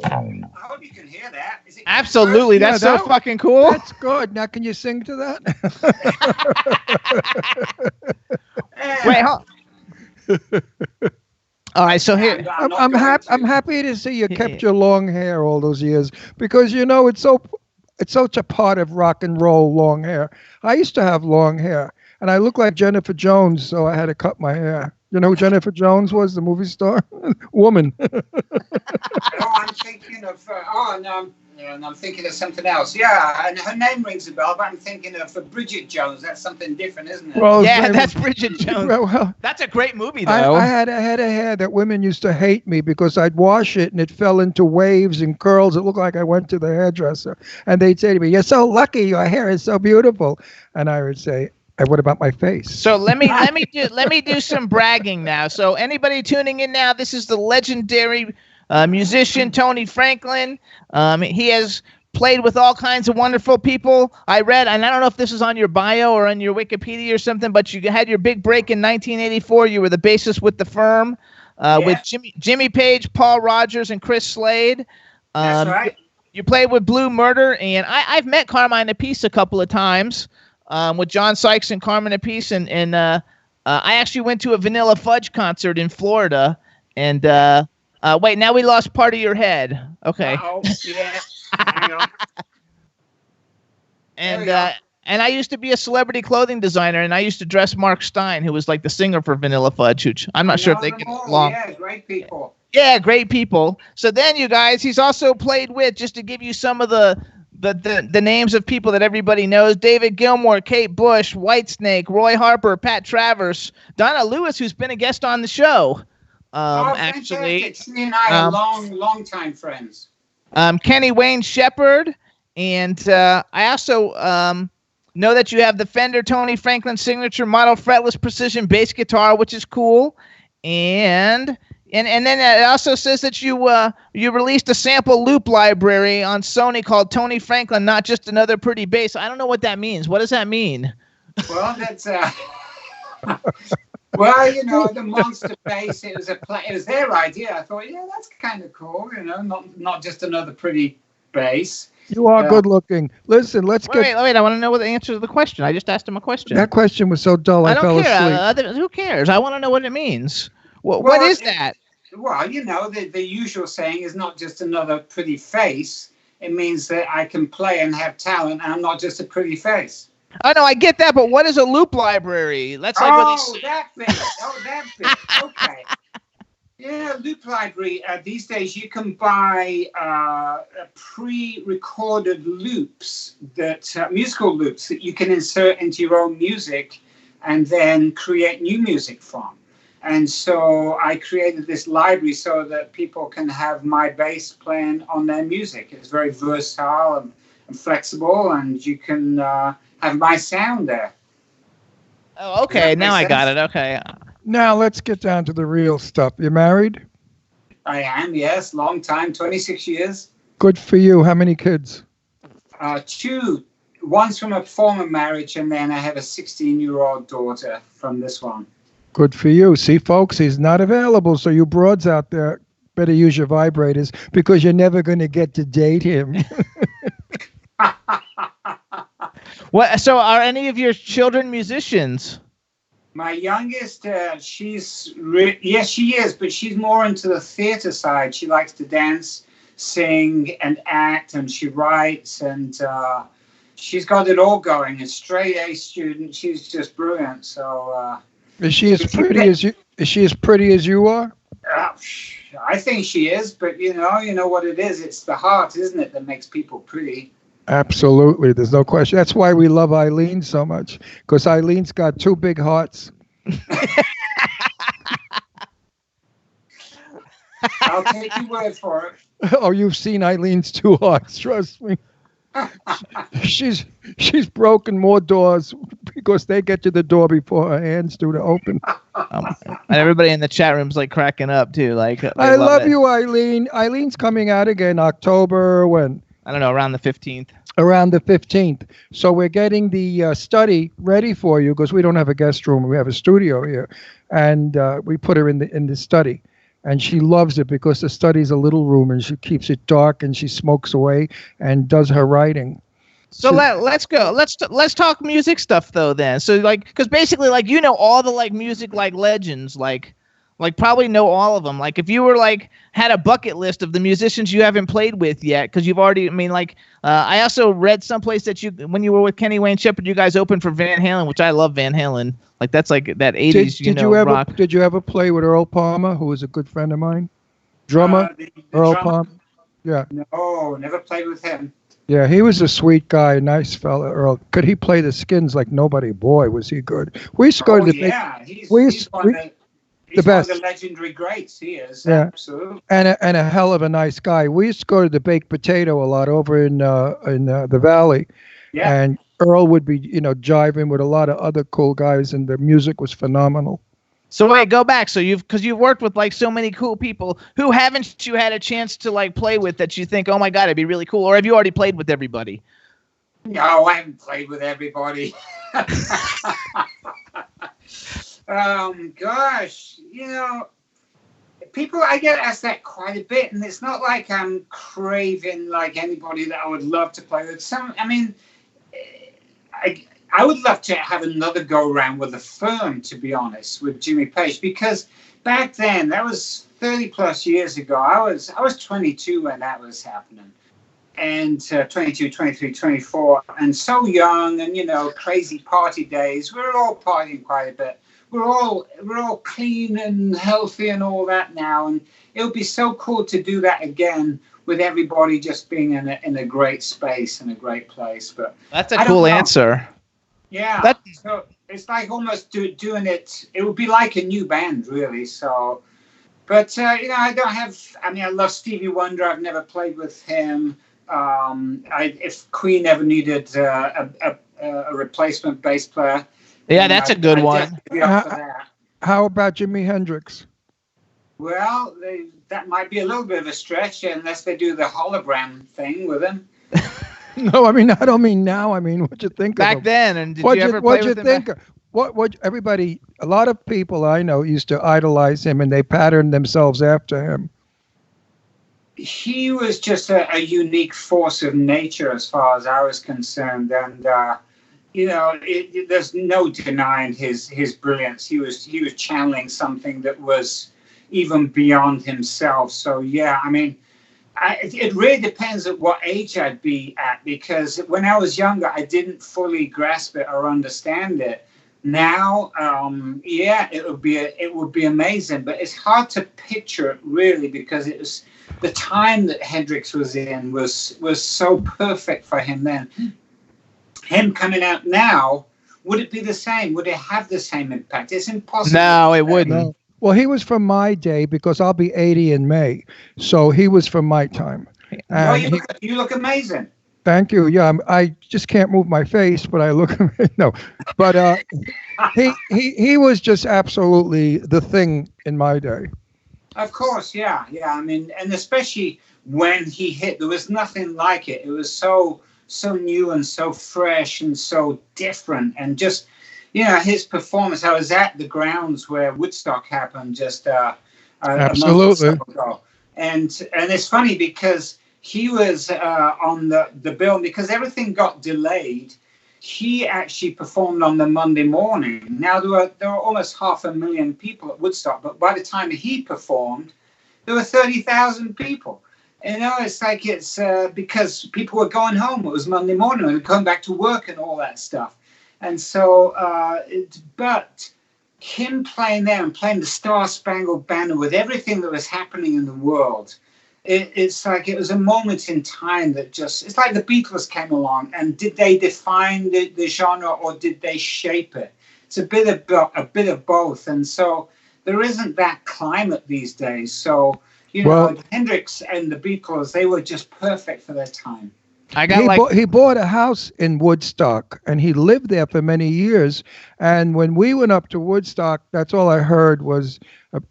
I hope you can hear that. Is it Absolutely, that's so fucking cool. That's good. Now, can you sing to that? Wait, all right, so here I'm happy to see you kept your long hair all those years, because it's such a part of rock and roll, long hair. I used to have long hair, and I looked like Jennifer Jones, so I had to cut my hair. You know who Jennifer Jones was, the movie star? Woman. I'm thinking of I'm thinking of something else. Yeah, and her name rings a bell, but I'm thinking of Bridget Jones. That's something different, isn't it? Well, yeah, that's Bridget Jones. Well, that's a great movie, though. I had a head of hair that women used to hate me because I'd wash it and it fell into waves and curls. It looked like I went to the hairdresser. And they'd say to me, "You're so lucky. Your hair is so beautiful." And I would say, "What about my face?" So let me do some bragging now. So anybody tuning in now, this is the legendary musician Tony Franklin. He has played with all kinds of wonderful people. I read, and I don't know if this is on your bio or on your Wikipedia or something, but you had your big break in 1984. You were the bassist with The Firm, with Jimmy Page, Paul Rogers, and Chris Slade. That's right. You played with Blue Murder, and I've met Carmine Appice a couple of times. With John Sykes and Carmine Appice, and I actually went to a Vanilla Fudge concert in Florida, and wait, now we lost part of your head. Okay. Oh, yeah. Hang on. And I used to be a celebrity clothing designer, and I used to dress Mark Stein, who was like the singer for Vanilla Fudge, which I'm not sure if they get along. Yeah, great people. Yeah, great people. So then, you guys, he's also played with, just to give you some of the names of people that everybody knows: David Gilmour, Kate Bush, Whitesnake, Roy Harper, Pat Travers, Donna Lewis, who's been a guest on the show. Actually, fantastic. She and I are long time friends. Kenny Wayne Shepherd, and I also know that you have the Fender Tony Franklin signature model fretless precision bass guitar, which is cool, and then it also says that you released a sample loop library on Sony called Tony Franklin, Not Just Another Pretty Bass. I don't know what that means. What does that mean? Well, that's well, the monster bass. It was their idea. I thought, yeah, that's kind of cool. Not just another pretty bass. You are good looking. Listen, let's wait. I want to know what the answer to the question. I just asked him a question. That question was so dull. I fell asleep. Who cares? I want to know what it means. What is that? Well, the usual saying is not just another pretty face. It means that I can play and have talent, and I'm not just a pretty face. Oh, no, I get that, but what is a loop library? That's like that bit. That bit. Okay. Yeah, loop library. These days, you can buy pre-recorded loops, musical loops that you can insert into your own music, and then create new music from. And so I created this library so that people can have my bass playing on their music. It's very versatile and flexible, and you can have my sound there. Oh, okay. Now I got it. Okay. Now let's get down to the real stuff. You married? I am, yes. Long time, 26 years. Good for you. How many kids? 2. One's from a former marriage, and then I have a 16-year-old daughter from this one. Good for you. See, folks, he's not available, so you broads out there better use your vibrators, because you're never going to get to date him. What? So are any of your children musicians? My youngest, she is, but she's more into the theater side. She likes to dance, sing, and act, and she writes, and she's got it all going. A straight A student. She's just brilliant. So is she as pretty as you? Is she as pretty as you are? I think she is, but you know what it is. It's the heart, isn't it, that makes people pretty. Absolutely. There's no question. That's why we love Eileen so much, because Eileen's got two big hearts. I'll take your word for it. Oh, you've seen Eileen's two hearts. Trust me. She's broken more doors because they get to the door before her hands do to open. And everybody in the chat room's like cracking up too. Like, I love you, Eileen. Eileen's coming out again October when? I don't know, around the 15th. Around the 15th. So we're getting the study ready for you because we don't have a guest room. We have a studio here, and we put her in the study. And she loves it because the study's a little room and she keeps it dark and she smokes away and does her writing. So let's go. Let's talk music stuff though then. So like, because basically like all the like music like legends like probably know all of them. Like if you were like had a bucket list of the musicians you haven't played with yet, because you've already. I mean like I also read someplace that when you were with Kenny Wayne Shepherd, you guys opened for Van Halen, which I love Van Halen. Like that's like that 80s, rock. Did you ever play with Earl Palmer, who was a good friend of mine? Drummer, Earl Palmer. Yeah. No, never played with him. Yeah, he was a sweet guy, nice fella, Earl. Could he play the Skins like nobody? Boy, was he good. We used to go to the he's one of the legendary greats. He is, yeah. Absolutely. And a hell of a nice guy. We used to go to the Baked Potato a lot over in the Valley. Yeah. And Earl would be, jiving with a lot of other cool guys, and the music was phenomenal. So wait, go back. So you've worked with like so many cool people. Who haven't you had a chance to like play with that you think, oh my God, it'd be really cool? Or have you already played with everybody? No, I haven't played with everybody. Gosh, people, I get asked that quite a bit, and it's not like I'm craving like anybody that I would love to play with. I would love to have another go around with The Firm, to be honest, with Jimmy Page, because back then, that was 30 plus years ago. I was 22 when that was happening, and 22, 23, 24, and so young, and crazy party days. We were all partying quite a bit. We're all clean and healthy and all that now, and it would be so cool to do that again with everybody just being in a great space and a great place. But that's a cool answer. Yeah, so it's like almost doing it. It would be like a new band, really. So, but I don't have. I mean, I love Stevie Wonder. I've never played with him. If Queen ever needed a replacement bass player, yeah, that's a good one. How about Jimi Hendrix? Well, that might be a little bit of a stretch unless they do the hologram thing with him. No, I mean, I don't mean now. I mean, what you think back of then? And did you ever play with him? What everybody, a lot of people I know used to idolize him, and they patterned themselves after him. He was just a unique force of nature, as far as I was concerned, and there's no denying his brilliance. He was channeling something that was even beyond himself. So yeah, I mean. It really depends at what age I'd be at, because when I was younger, I didn't fully grasp it or understand it. Now, it would be amazing, but it's hard to picture it really, because it was the time that Hendrix was in was so perfect for him then. Him coming out now, would it be the same? Would it have the same impact? It's impossible. No, it wouldn't. No. Well, he was from my day, because I'll be 80 in May. So he was from my time. Well, you look amazing. Thank you. Yeah, I just can't move my face, but I look no. But he was just absolutely the thing in my day. Of course, yeah. I mean, and especially when he hit, there was nothing like it. It was so new and so fresh and so different, and just. His performance. I was at the grounds where Woodstock happened just a month or so ago. And it's funny because he was on the bill, because everything got delayed. He actually performed on the Monday morning. Now, there were almost 500,000 people at Woodstock, but by the time he performed, there were 30,000 people. It's like because people were going home. It was Monday morning and going back to work and all that stuff. And so, but him playing there and playing the Star Spangled Banner with everything that was happening in the world, it's like it was a moment in time that just, it's like the Beatles came along, and did they define the genre or did they shape it? It's a bit of both. And so there isn't that climate these days. So, you know, Hendrix and the Beatles, they were just perfect for their time. He bought a house in Woodstock, and he lived there for many years. And when we went up to Woodstock, that's all I heard was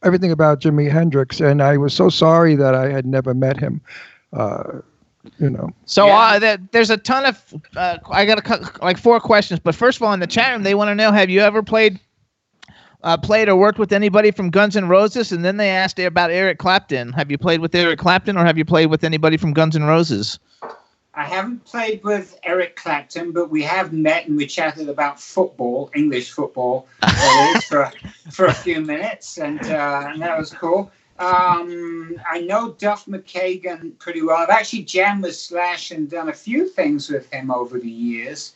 everything about Jimi Hendrix. And I was so sorry that I had never met him. You know. So there's a ton of I got like 4 questions. But first of all, in the chat room, they want to know: have you ever played or worked with anybody from Guns N' Roses? And then they asked about Eric Clapton. Have you played with Eric Clapton, or have you played with anybody from Guns N' Roses? I haven't played with Eric Clapton, but we have met and we chatted about football, English football, for a few minutes, and that was cool. I know Duff McKagan pretty well. I've actually jammed with Slash and done a few things with him over the years.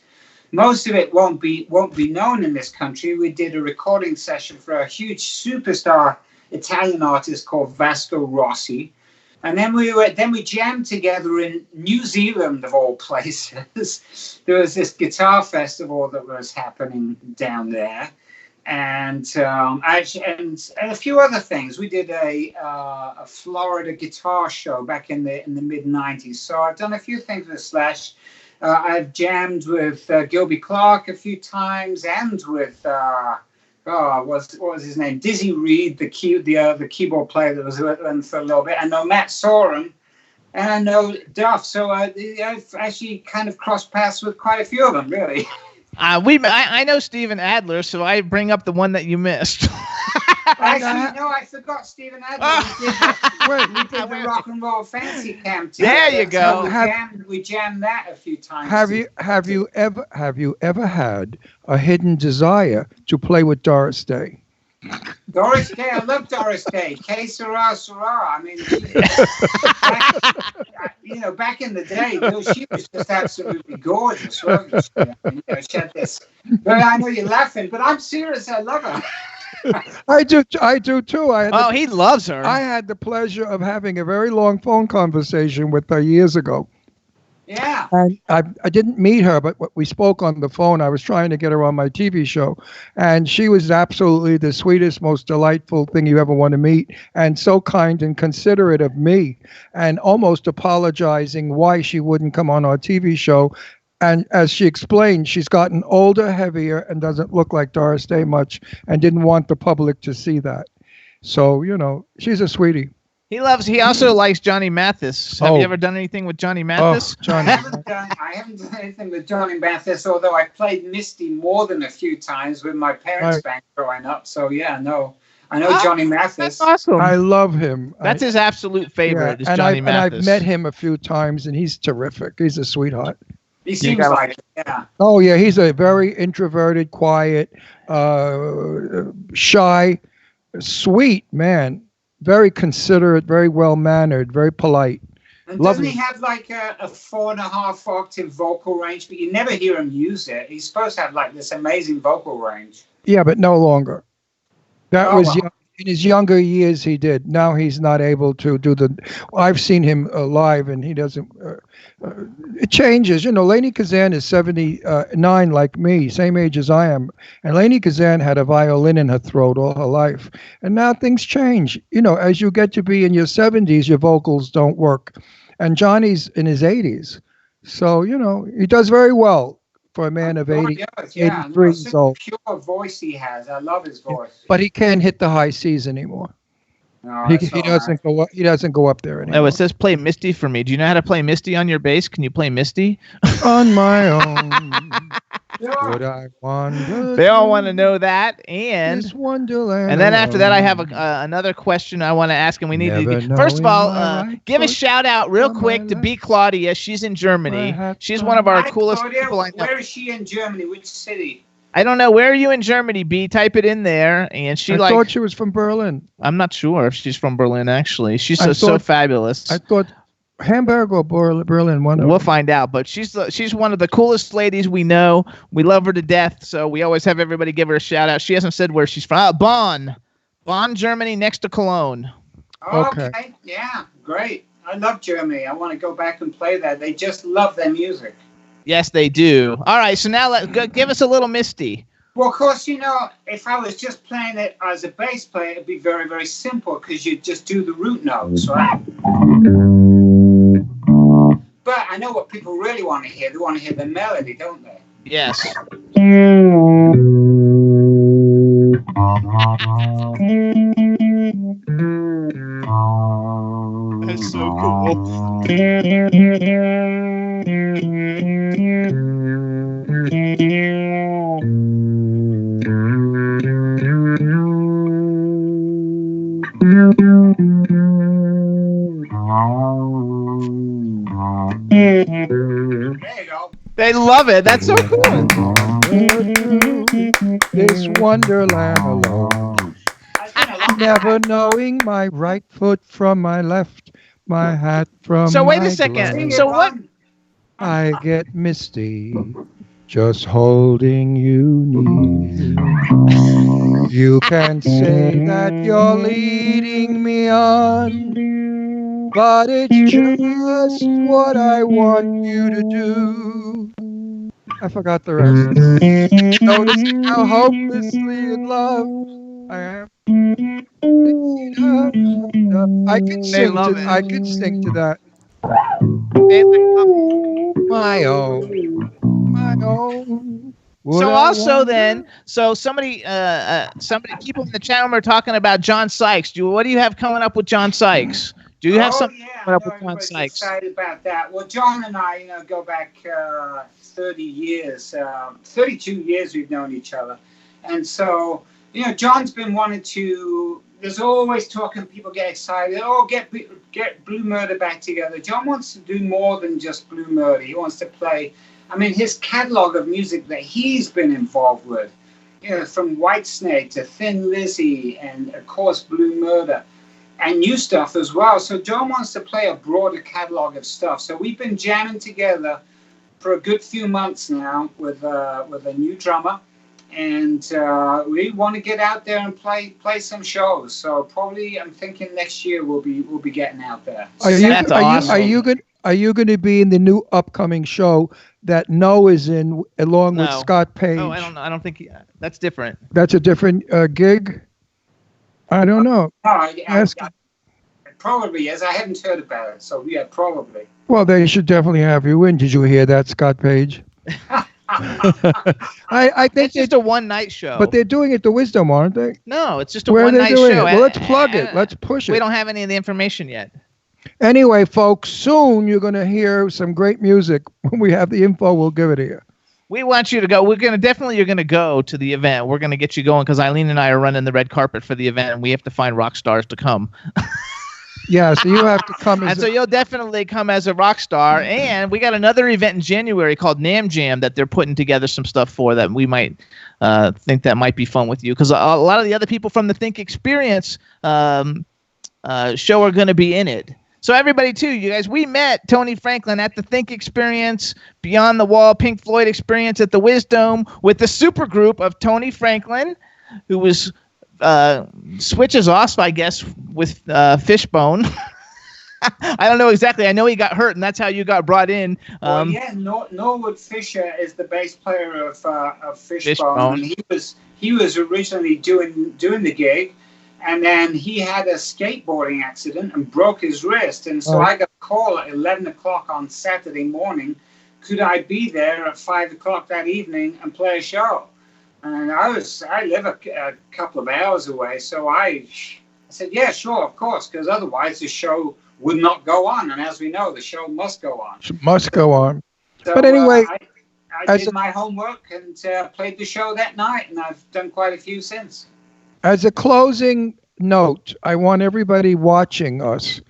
Most of it won't be known in this country. We did a recording session for a huge superstar Italian artist called Vasco Rossi. And then we jammed together in New Zealand, of all places. There was this guitar festival that was happening down there, and a few other things. We did a Florida guitar show back in the mid '90s. So I've done a few things with Slash. I've jammed with Gilby Clarke a few times, and with what was his name? Dizzy Reed, the keyboard player that was with them for a little bit. I know Matt Sorum, and I know Duff. So I've actually kind of crossed paths with quite a few of them, really. I know Steven Adler, so I bring up the one that you missed. Actually, no, I forgot Steven Adler. We did the Rock and Roll Fancy Camp together. There you go. So we jammed that a few times. Have you ever had a hidden desire to play with Doris Day? Doris Day, I love Doris Day. Que sera, sera. I mean, back in the day, she was just absolutely gorgeous, wasn't she? I mean, she had this. But I know you're laughing, but I'm serious. I love her. I do too. He loves her. I had the pleasure of having a very long phone conversation with her years ago. Yeah. And I didn't meet her, but we spoke on the phone. I was trying to get her on my TV show, and she was absolutely the sweetest, most delightful thing you ever want to meet, and so kind and considerate of me, and almost apologizing why she wouldn't come on our TV show. And as she explained, she's gotten older, heavier, and doesn't look like Doris Day much, and didn't want the public to see that. So, she's a sweetie. He also likes Johnny Mathis. Have you ever done anything with Johnny Mathis? Johnny. I haven't done anything with Johnny Mathis, although I played Misty more than a few times with my parents' band growing up. So, yeah, no. I know Johnny Mathis. That's awesome. I love him. That's his absolute favorite, is Johnny Mathis. And I've met him a few times, and he's terrific. He's a sweetheart. He seems like it, yeah. Oh, yeah, he's a very introverted, quiet, shy, sweet man. Very considerate, very well-mannered, very polite. And doesn't he have like a 4.5 octave vocal range? But you never hear him use it. He's supposed to have like this amazing vocal range. Yeah, but no longer. That was in his younger years he did. Now he's not able to do I've seen him live, and he doesn't. It changes. Lainie Kazan is 79 like me, same age as I am. And Lainie Kazan had a violin in her throat all her life. And now things change. As you get to be in your 70s, your vocals don't work. And Johnny's in his 80s. So, he does very well for a man of 83 years old. Pure voice he has. I love his voice. But he can't hit the high C's anymore. No, he doesn't go up. He doesn't go up there anymore. Oh, it says play Misty for me. Do you know how to play Misty on your bass? Can you play Misty? On my own. Would I wander? They all want to know that, and then after that, I have another question I want to ask, and we need to. First of all, give a shout out real quick to B. Claudia. She's in Germany. She's one of our coolest people I know. Where is she in Germany? Which city? I don't know. Where are you in Germany, B? Type it in there. And I thought she was from Berlin. I'm not sure if she's from Berlin, actually. She's so fabulous. I thought Hamburg or Berlin? We'll find out. But she's one of the coolest ladies we know. We love her to death. So we always have everybody give her a shout out. She hasn't said where she's from. Bonn, Germany, next to Cologne. Okay. Yeah, great. I love Germany. I want to go back and play that. They just love their music. Yes, they do. All right, so now give us a little Misty. Well, of course, if I was just playing it as a bass player, it'd be very, very simple because you just do the root notes, right? But I know what people really want to hear. They want to hear the melody, don't they? Yes. That's so cool. There you go. They love it. That's so cool. This wonderland alone. Never knowing my right foot from my left, my hat from So wait my a second. glove. So what? I get misty just holding you near. You can say that you're leading me on, but it's just what I want you to do. I forgot the rest. Notice how hopelessly in love I am. I can sing to that. My own. So also then, somebody people in the channel are talking about John Sykes. What do you have coming up with John Sykes? Do you have something coming up with John Sykes? Excited about that. Well, John and I, go back 30 years, 32 years we've known each other, and so John's been wanting to. There's always talking. People get excited. Oh, get Blue Murder back together. John wants to do more than just Blue Murder. He wants to play. I mean, his catalog of music that he's been involved with, from Whitesnake to Thin Lizzy and, of course, Blue Murder and new stuff as well. So John wants to play a broader catalog of stuff. So we've been jamming together for a good few months now with a new drummer. And we want to get out there and play some shows. So probably I'm thinking next year we'll be getting out there. That's awesome. Are you going to be in the new upcoming show that No is in along with Scott Page? Oh, I don't think that's different. That's a different gig. I don't know. I probably is. I haven't heard about it, so yeah, probably. Well, they should definitely have you in. Did you hear that, Scott Page? I think it's just a one-night show. But they're doing it at the Wisdom, aren't they? No, it's just a one-night show. Well, let's plug it. Let's push it. We don't have any of the information yet. Anyway, folks, soon you're going to hear some great music. When we have the info, we'll give it to you. We want you to go. You're going to go to the event. We're going to get you going because Eileen and I are running the red carpet for the event, and we have to find rock stars to come. Yeah, so you have to come. So you'll definitely come as a rock star. And we got another event in January called NAMM Jam that they're putting together some stuff for that we might think that might be fun with you. Because a lot of the other people from the Think Experience show are going to be in it. So everybody, too, you guys, we met Tony Franklin at the Think Experience, Beyond the Wall, Pink Floyd Experience at the Wisdom with the super group of Tony Franklin, who was switches off, I guess, with Fishbone. I don't know exactly. I know he got hurt, and that's how you got brought in. Norwood Fisher is the bass player of Fishbone. And he was originally doing the gig. And then he had a skateboarding accident and broke his wrist. And so I got a call at 11 o'clock on Saturday morning. Could I be there at 5 o'clock that evening and play a show? And I live a couple of hours away. So I said, yeah, sure, of course, because otherwise the show would not go on. And as we know, the show must go on. Must go on. So, but anyway, I did my homework and played the show that night. And I've done quite a few since. As a closing note, I want everybody watching us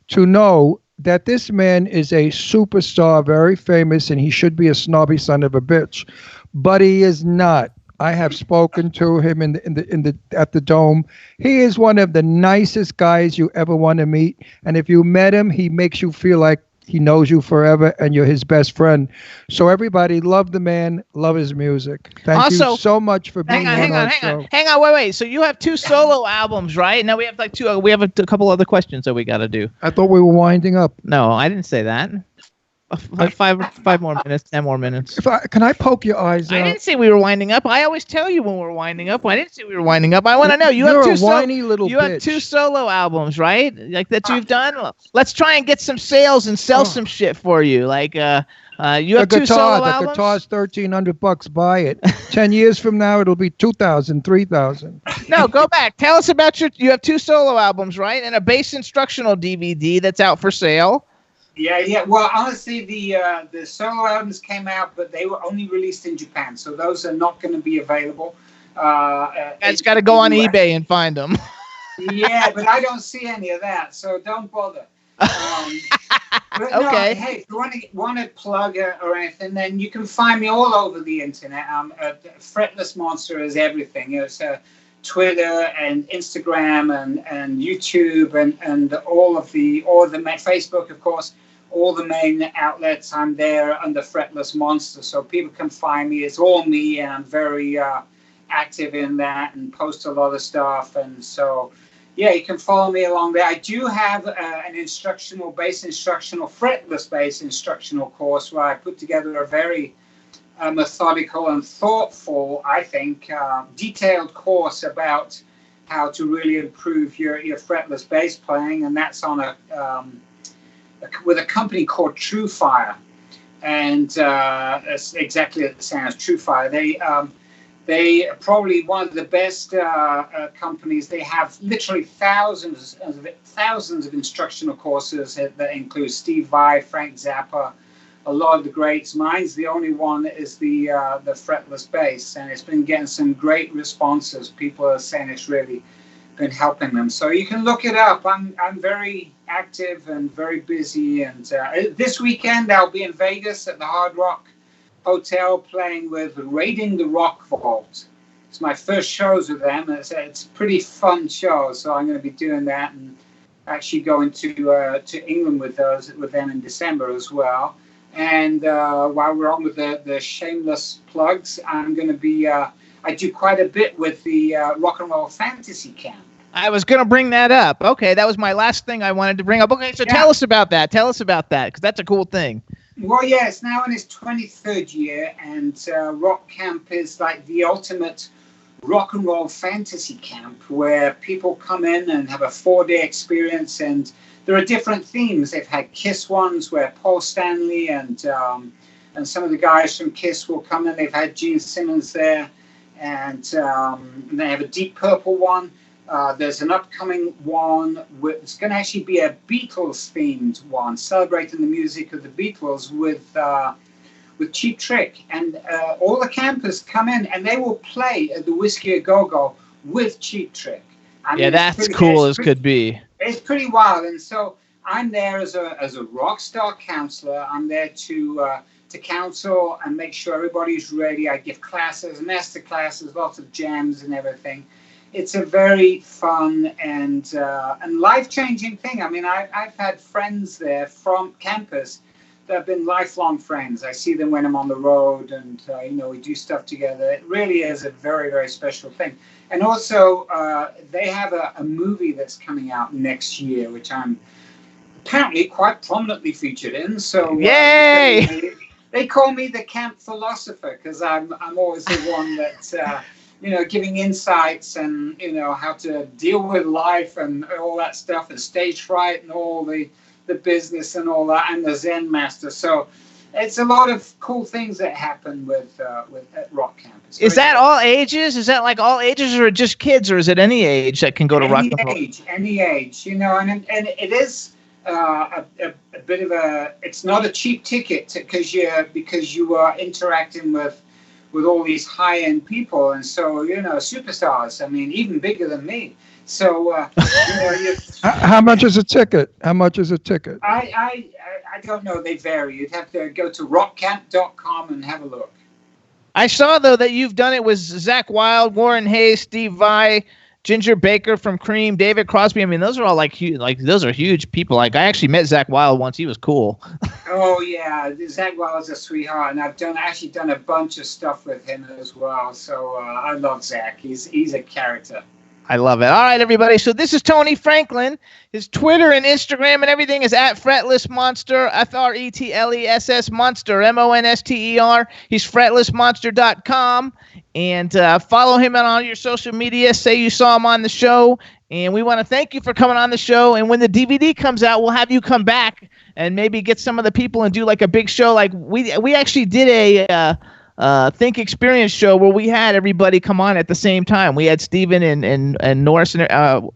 to know that this man is a superstar, very famous, and he should be a snobby son of a bitch. But he is not. I have spoken to him at the Dome. He is one of the nicest guys you ever want to meet. And if you met him, he makes you feel like he knows you forever and you're his best friend. So everybody, love the man, love his music. Thank you so much for being on our show. Hang on, wait. So you have 2 solo albums, right? Now we have like 2. We have a couple other questions that we got to do. I thought we were winding up. No, I didn't say that. 5 more minutes, 10 more minutes. Can I poke your eyes out? I didn't say we were winding up. I always tell you when we're winding up. I didn't say we were winding up. I want to know. You're a whiny little bitch. Have 2 solo albums, right? Like that you've done. Let's try and get some sales and sell some shit for you. Like you have 2 solo albums. The guitar's $1,300. Buy it. 10 years from now, it'll be $2,000, $3,000. No, go back. Tell us about you have 2 solo albums, right? And a bass instructional DVD that's out for sale. Yeah. Well, honestly, the solo albums came out, but they were only released in Japan, so those are not going to be available. It's got to go on eBay and find them. Yeah, but I don't see any of that, so don't bother. But no, okay. Hey, if you want to plug or anything, then you can find me all over the internet. Fretless Monster is everything. It's Twitter and Instagram and YouTube and all the Facebook, of course, all the main outlets. I'm there under Fretless Monster, so people can find me. It's all me, and I'm very active in that and post a lot of stuff. And so, yeah, you can follow me along there. I do have an instructional fretless bass instructional course where I put together a very methodical and thoughtful, I think, detailed course about how to really improve your fretless bass playing, and that's on with a company called TrueFire, and it's exactly the same as TrueFire. They are probably one of the best companies. They have literally thousands of instructional courses that include Steve Vai, Frank Zappa, a lot of the greats. Mine's the only one that is the fretless bass, and it's been getting some great responses. People are saying it's really been helping them. So you can look it up. I'm very active and very busy. And this weekend I'll be in Vegas at the Hard Rock Hotel playing with Raiding the Rock Vault. It's my first shows with them. It's a pretty fun show. So I'm going to be doing that and actually going to England with them in December as well. And while we're on with the shameless plugs, I'm going to be, I do quite a bit with the Rock and Roll Fantasy Camp. I was going to bring that up. Okay, that was my last thing I wanted to bring up. Okay, so tell us about that, because that's a cool thing. Well, yeah, it's now in its 23rd year, and Rock Camp is like the ultimate rock and roll fantasy camp where people come in and have a 4-day experience, and there are different themes. They've had Kiss ones where Paul Stanley and some of the guys from Kiss will come in. They've had Gene Simmons there, and they have a Deep Purple one. There's an upcoming one. It's going to actually be a Beatles-themed one, celebrating the music of the Beatles with Cheap Trick. And all the campers come in, and they will play at the Whiskey A Go-Go with Cheap Trick. I mean, that's cool as could be. It's pretty wild. And so I'm there as a rock star counselor. I'm there to counsel and make sure everybody's ready. I give classes, master classes, lots of jams and everything. It's a very fun and life-changing thing. I mean, I've had friends there from campus that have been lifelong friends. I see them when I'm on the road, and we do stuff together. It really is a very, very special thing. And also, they have a movie that's coming out next year, which I'm apparently quite prominently featured in. So yay! They call me the camp philosopher because I'm always the one that. Giving insights and, how to deal with life and all that stuff, and stage fright and all the business and all that, and the Zen master. So it's a lot of cool things that happen with at Rock Camp. Is that all ages? Is that like all ages, or just kids, or is it any age that can go to Rock Camp? Any age, and it is a bit of it's not a cheap ticket because you are interacting with all these high-end people, and so superstars. I mean, even bigger than me. So how much is a ticket? How much is a ticket? I don't know. They vary. You'd have to go to rockcamp.com and have a look. I saw though that you've done it with Zach Wilde, Warren Hayes, Steve Vai, Ginger Baker from Cream, David Crosby. I mean, those are all those are huge people. Like, I actually met Zach Wilde once. He was cool. Oh yeah, Zach Wilde's a sweetheart, and I've actually done a bunch of stuff with him as well. So I love Zach. He's a character. I love it. All right, everybody. So this is Tony Franklin. His Twitter and Instagram and everything is at Fretless Monster, FRETLESS Monster, MONSTER. He's fretlessmonster.com. And follow him on all your social media. Say you saw him on the show. And we want to thank you for coming on the show. And when the DVD comes out, we'll have you come back and maybe get some of the people and do like a big show. Like we actually did a Think Experience show where we had everybody come on at the same time. We had Steven and Norris and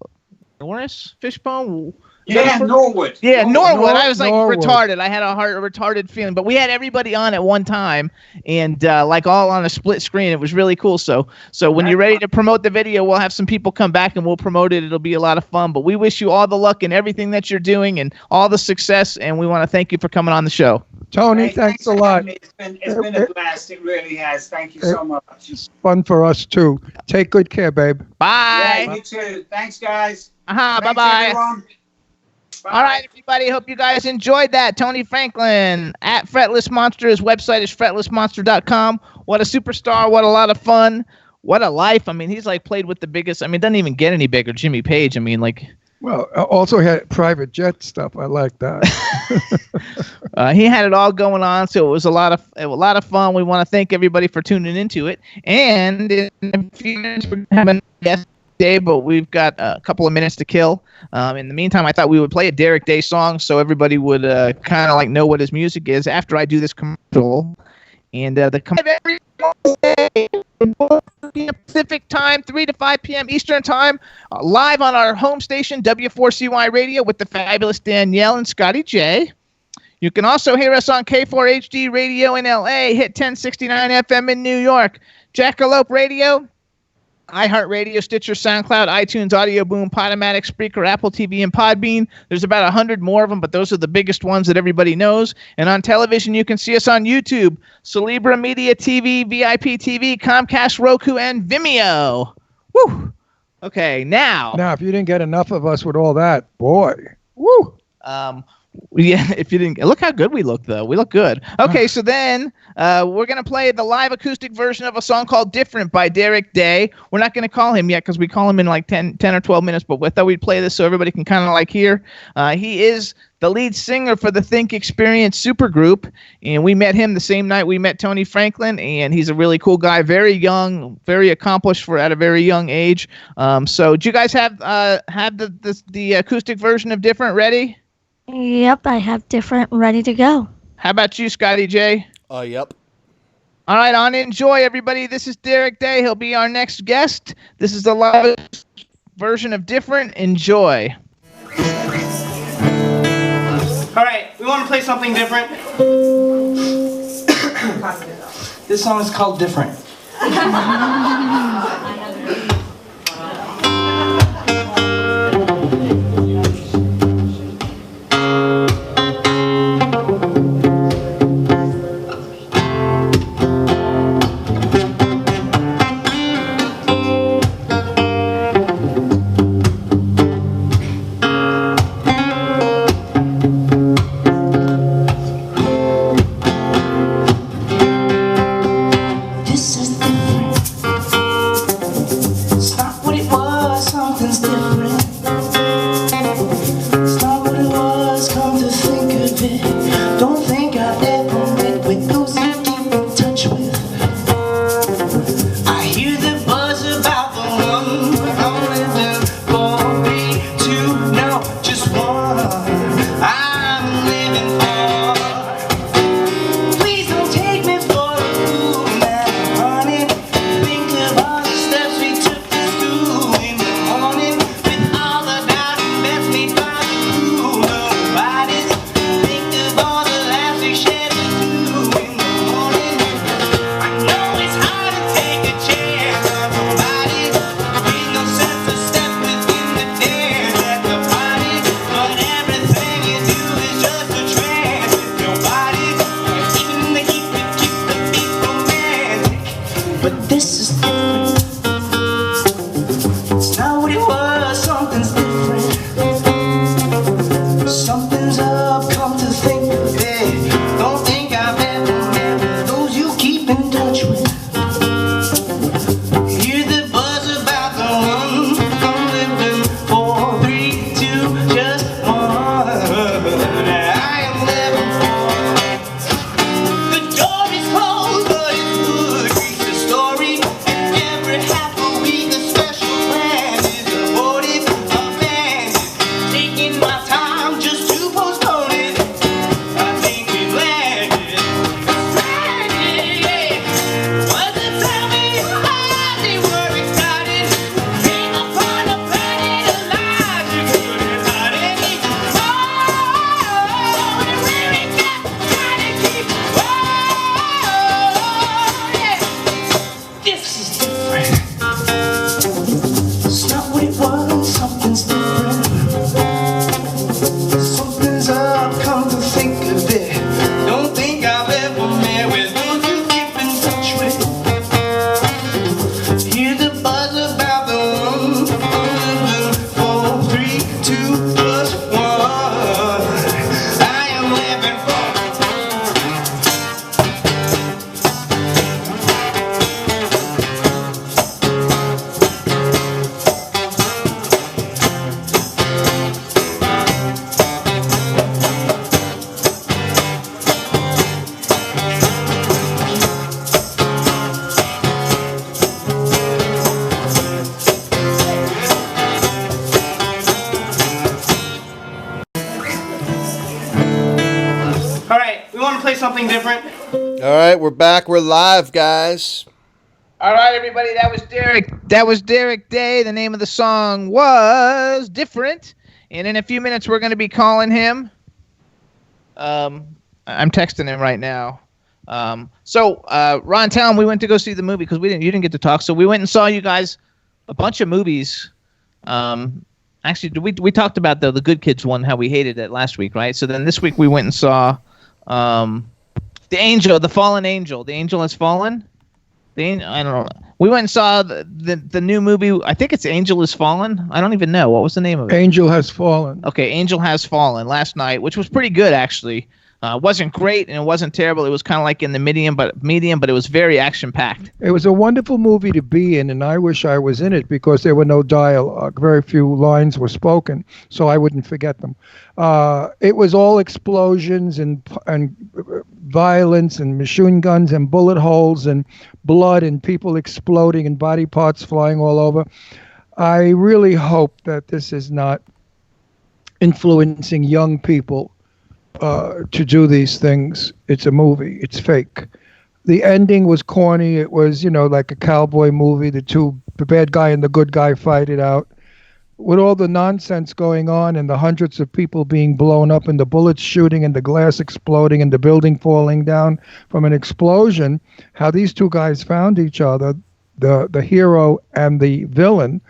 Norris Fishbone. Yeah, Norwood. Yeah, Norwood. I was like Norwood. retarded. I had a retarded feeling, but we had everybody on at one time, and like all on a split screen. It was really cool. So when you're ready to promote the video, we'll have some people come back and we'll promote it. It'll be a lot of fun. But we wish you all the luck in everything that you're doing and all the success. And we want to thank you for coming on the show. Tony, thanks a lot. It's been a blast. It really has. Thank you so much. It's fun for us too. Take good care, babe. Bye. Yeah, you too. Thanks, guys. Bye-bye. Everyone. All right, everybody. Hope you guys enjoyed that. Tony Franklin at Fretless Monster. His website is fretlessmonster.com. What a superstar. What a lot of fun. What a life. I mean, he's like played with the biggest. I mean, it doesn't even get any bigger. Jimmy Page. I mean, like. Well, also had private jet stuff. I like that. He had it all going on, so it was a lot of fun. We want to thank everybody for tuning into it. And in a few minutes, we're having a guest Day, but we've got a couple of minutes to kill. In the meantime, I thought we would play a Derek Day song so everybody would kind of like know what his music is after I do this commercial. And the every Wednesday, 4 p.m. Pacific time, 3 to 5 p.m. Eastern time, live on our home station, W4CY Radio, with the fabulous Danielle and Scotty J. You can also hear us on K4HD Radio in LA, Hit 1069 FM in New York, Jackalope Radio, iHeartRadio, Stitcher, SoundCloud, iTunes, Audio Boom, Podomatic, Spreaker, Apple TV, and Podbean. There's about 100 more of them, but those are the biggest ones that everybody knows. And on television, you can see us on YouTube, Celebra Media TV, VIP TV, Comcast, Roku, and Vimeo. Woo! Okay, now, if you didn't get enough of us with all that, boy. Woo! Yeah, if you didn't look how good we look, though. We look good. Okay, so then we're going to play the live acoustic version of a song called Different by Derek Day. We're not going to call him yet because we call him in like 10 or 12 minutes, but we thought we'd play this so everybody can kind of like hear. He is the lead singer for the Think Experience supergroup, and we met him the same night we met Tony Franklin, and he's a really cool guy, very young, very accomplished at a very young age. So do you guys have the acoustic version of Different ready? Yep, I have Different ready to go. How about you, Scotty J? Yep. All right, on enjoy, everybody. This is Derek Day. He'll be our next guest. This is the live version of Different. Enjoy. All right, we want to play something different. This song is called Different. but this is different. It's not what it was, something's different. Something's up, come to think of it. Don't think I've ever met those you keep in touch with. Hear the buzz about the one I'm living for. 3, 2, just 1. I am living for. The door is closed, but it's good. Read the story, and every half a week a special plan is aborted, abandoned. Taking my time just to postpone it. I think we've landed. Landed, yeah. Wasn't tell me how they were excited. Came upon a planet alive. You couldn't hide it. Oh, we really kept trying to keep. Oh, yeah. This is different. It's not what it was. Something's different. Something's up, come to think of it. Don't think I've ever met with those you keep in touch with. Hear the buzz about the one I'm living for. 3, 2, plus 1. I am living for. All right, we want to play something different. All right, we're back. We're live, guys. All right, everybody, that was Derek. That was Derek Day. The name of the song was Different. And in a few minutes, we're going to be calling him. I'm texting him right now. Ron, tell him we went to go see the movie because you didn't get to talk. So we went and saw you guys a bunch of movies. Actually, we talked about the Good Kids one, how we hated it last week, right? So then this week we went and saw the Fallen Angel. The Angel Has Fallen. I don't know. We went and saw the new movie. I think it's Angel Has Fallen. I don't even know. What was the name of it? Angel Has Fallen. Okay, Angel Has Fallen last night, which was pretty good actually. It wasn't great and it wasn't terrible. It was kind of like in the medium, but it was very action packed. It was a wonderful movie to be in, and I wish I was in it because there were no dialogue. Very few lines were spoken, so I wouldn't forget them. It was all explosions and violence and machine guns and bullet holes and blood and people exploding and body parts flying all over. I really hope that this is not influencing young people to do these things. It's a movie. It's fake. The ending was corny. It was, like a cowboy movie. The bad guy and the good guy fight it out. With all the nonsense going on and the hundreds of people being blown up and the bullets shooting and the glass exploding and the building falling down from an explosion, how these two guys found each other, the hero and the villain,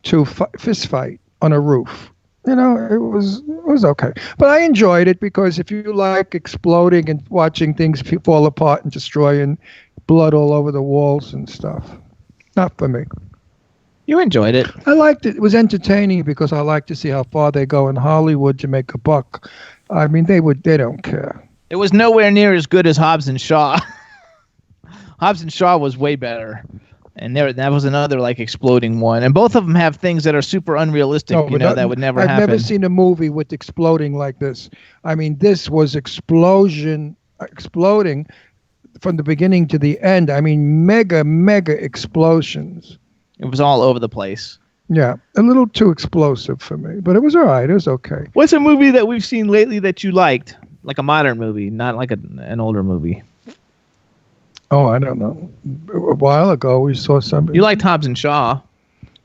to fist fight on a roof. It was okay. But I enjoyed it because if you like exploding and watching things fall apart and destroy and blood all over the walls and stuff, not for me. You enjoyed it. I liked it. It was entertaining because I like to see how far they go in Hollywood to make a buck. I mean, they don't care. It was nowhere near as good as Hobbs and Shaw. Hobbs and Shaw was way better. And that was another exploding one. And both of them have things that are super unrealistic, that would never happen. I've never seen a movie with exploding like this. I mean, this was exploding from the beginning to the end. I mean, mega explosions. It was all over the place. Yeah, a little too explosive for me, but it was all right. It was okay. What's a movie that we've seen lately that you liked? Like a modern movie, not like an older movie. Oh, I don't know. A while ago, we saw something. You liked Hobbs and Shaw.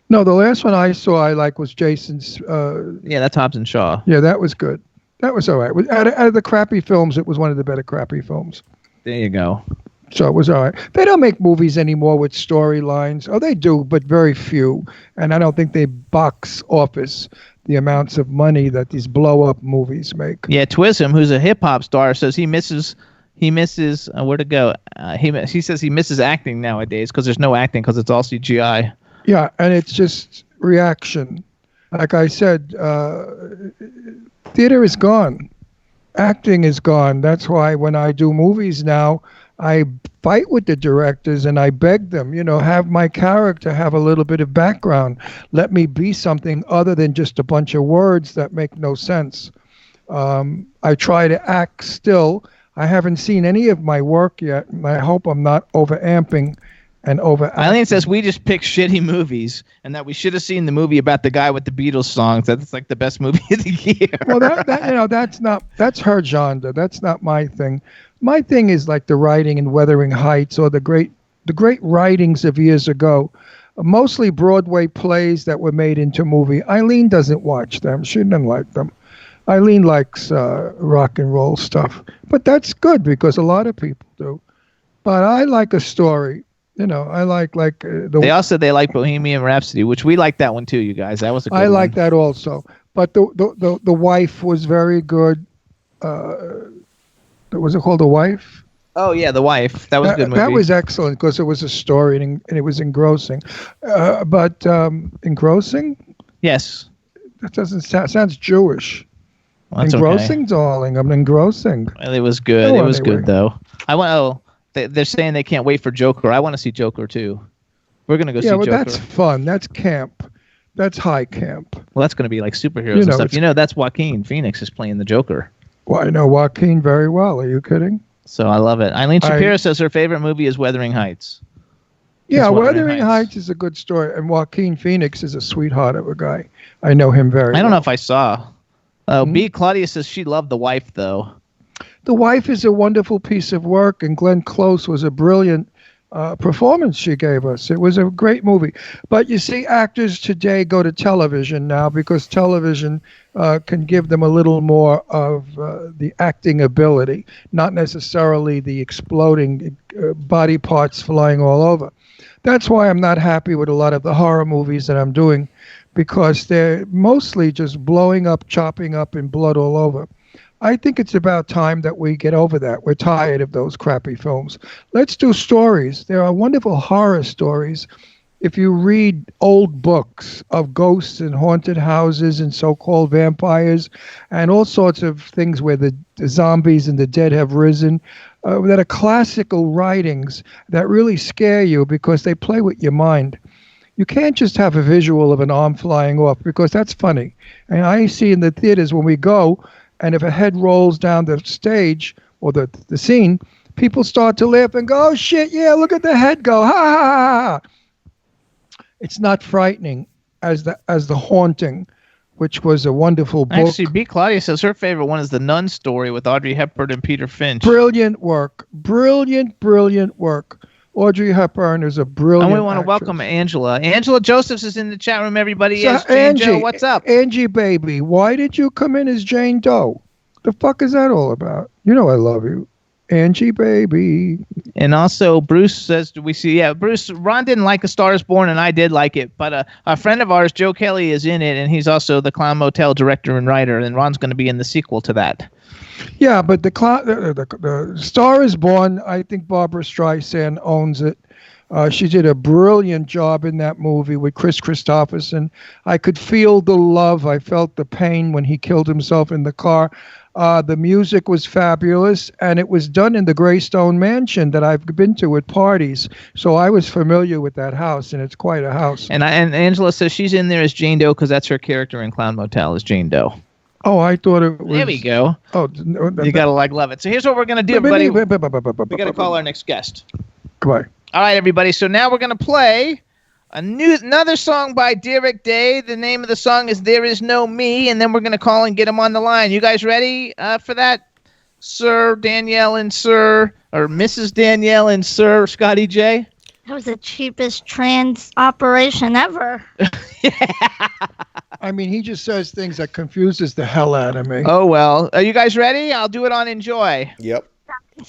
No, the last one I saw I like was Jason's. Yeah, that's Hobbs and Shaw. Yeah, that was good. That was all right. Out of the crappy films, it was one of the better crappy films. There you go. So it was all right. They don't make movies anymore with storylines. Oh, they do, but very few. And I don't think they box office the amounts of money that these blow-up movies make. Yeah, Twism, who's a hip-hop star, says he misses He misses where to go. He says he misses acting nowadays because there's no acting because it's all CGI. Yeah, and it's just reaction. Like I said, theater is gone. Acting is gone. That's why when I do movies now, I fight with the directors and I beg them, have my character have a little bit of background. Let me be something other than just a bunch of words that make no sense. I try to act still. I haven't seen any of my work yet, and I hope I'm not over-amping and over. Eileen says we just pick shitty movies, and that we should have seen the movie about the guy with the Beatles songs. That's like the best movie of the year. Well, that's her genre. That's not my thing. My thing is like the writing in Wuthering Heights or the great writings of years ago. Mostly Broadway plays that were made into movie. Eileen doesn't watch them. She doesn't like them. Eileen likes rock and roll stuff, but that's good because a lot of people do. But I like a story. I like They also like Bohemian Rhapsody, which we like that one too, you guys. That was a good I like one. that also. But the wife was very good. Was it called The Wife? Oh yeah, The Wife. That was a good movie. That was excellent because it was a story and it was engrossing. But engrossing? Yes. That doesn't sounds Jewish. Well, that's engrossing, okay. Darling. I'm engrossing. Well, it was good. Oh, it was anyway. good though. They're saying they can't wait for Joker. I want to see Joker too. We're gonna go see Joker. Yeah, well, that's fun. That's camp. That's high camp. Well, that's gonna be like superheroes and stuff. That's Joaquin Phoenix is playing the Joker. Well, I know Joaquin very well. Are you kidding? So I love it. Eileen Shapiro says her favorite movie is Wuthering Heights. Yeah, Wuthering Heights is a good story, and Joaquin Phoenix is a sweetheart of a guy. I know him very well. I don't know if I saw. B. Claudia says she loved The Wife, though. The Wife is a wonderful piece of work, and Glenn Close was a brilliant performance she gave us. It was a great movie. But you see, actors today go to television now because television can give them a little more of the acting ability, not necessarily the exploding body parts flying all over. That's why I'm not happy with a lot of the horror movies that I'm doing, because they're mostly just blowing up, chopping up, and blood all over. I think it's about time that we get over that. We're tired of those crappy films. Let's do stories. There are wonderful horror stories. If you read old books of ghosts and haunted houses and so-called vampires and all sorts of things where the zombies and the dead have risen, that are classical writings that really scare you because they play with your mind. You can't just have a visual of an arm flying off because that's funny. And I see in the theaters when we go, and if a head rolls down the stage or the scene, people start to laugh and go, oh, shit, yeah, look at the head go, ha, ha, ha, ha. It's not frightening as the Haunting, which was a wonderful book. Actually, B. Claudia says her favorite one is The Nun Story with Audrey Hepburn and Peter Finch. Brilliant work. Brilliant, brilliant work. Audrey Hepburn is a brilliant And we want to welcome Angela. Angela Josephs is in the chat room, everybody. So, Yes, Jane Angie, Doe, what's up? Angie, baby, why did you come in as Jane Doe? The fuck is that all about? You know I love you. Angie, baby. And also, Bruce says, Bruce, Ron didn't like A Star is Born, and I did like it. But a friend of ours, Joe Kelly, is in it, and he's also the Clown Motel director and writer, and Ron's going to be in the sequel to that. Yeah, but the Star is Born, I think Barbara Streisand owns it. She did a brilliant job in that movie with Chris Christopherson. I could feel the love. I felt the pain when he killed himself in the car. The music was fabulous, and it was done in the Greystone Mansion that I've been to at parties. So I was familiar with that house, and it's quite a house. And Angela says she's in there as Jane Doe because that's her character in Clown Motel is Jane Doe. Oh, I thought it was... There we go. Oh, you got to love it. So here's what we're going to do, everybody. We got to call our next guest. Goodbye. All right, everybody. So now we're going to play another song by Derek Day. The name of the song is There Is No Me, and then we're going to call and get him on the line. You guys ready for that? Sir Danielle and Sir, or Mrs. Danielle and Sir Scotty J? That was the cheapest trans operation ever. I mean, he just says things that confuses the hell out of me. Oh, well. Are you guys ready? I'll do it on Enjoy. Yep.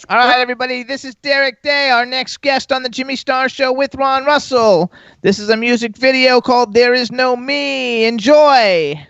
All right, everybody. This is Derek Day, our next guest on the Jimmy Star Show with Ron Russell. This is a music video called There Is No Me. Enjoy.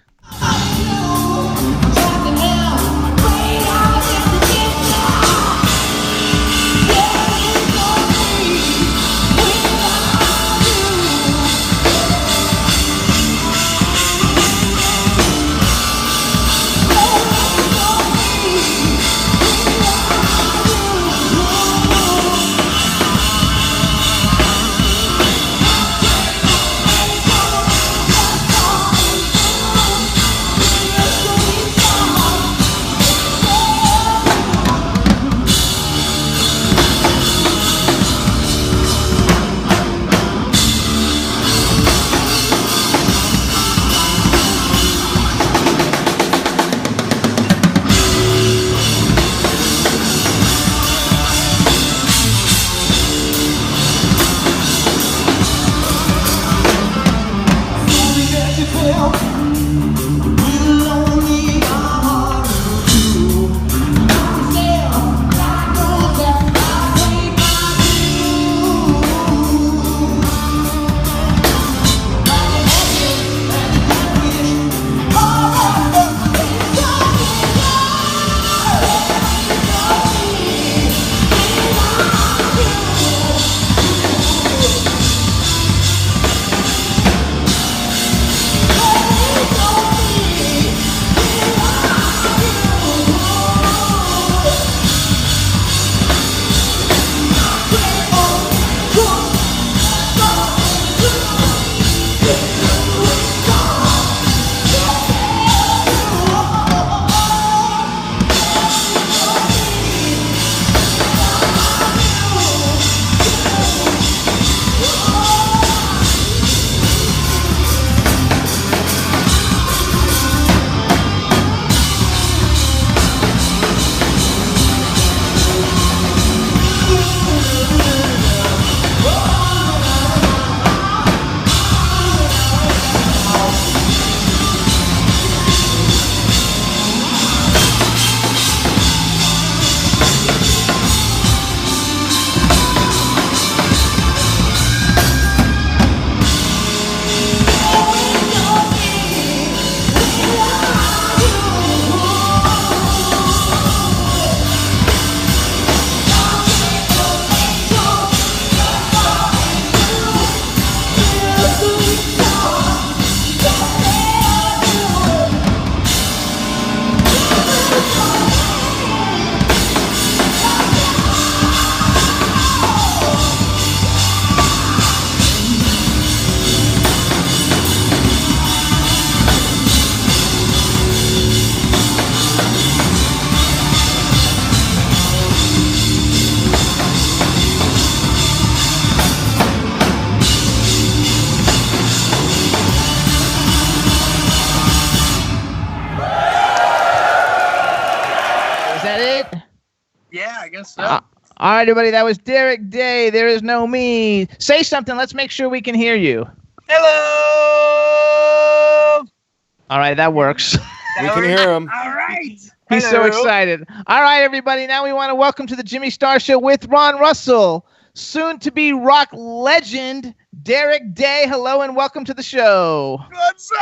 Yeah, I guess so. All right, everybody. That was Derek Day. There is no me. Say something. Let's make sure we can hear you. Hello. All right, that works. We can hear him. All right. He's so excited. All right, everybody. Now we want to welcome to the Jimmy Star Show with Ron Russell, soon to be rock legend Derek Day. Hello and welcome to the show. What's up?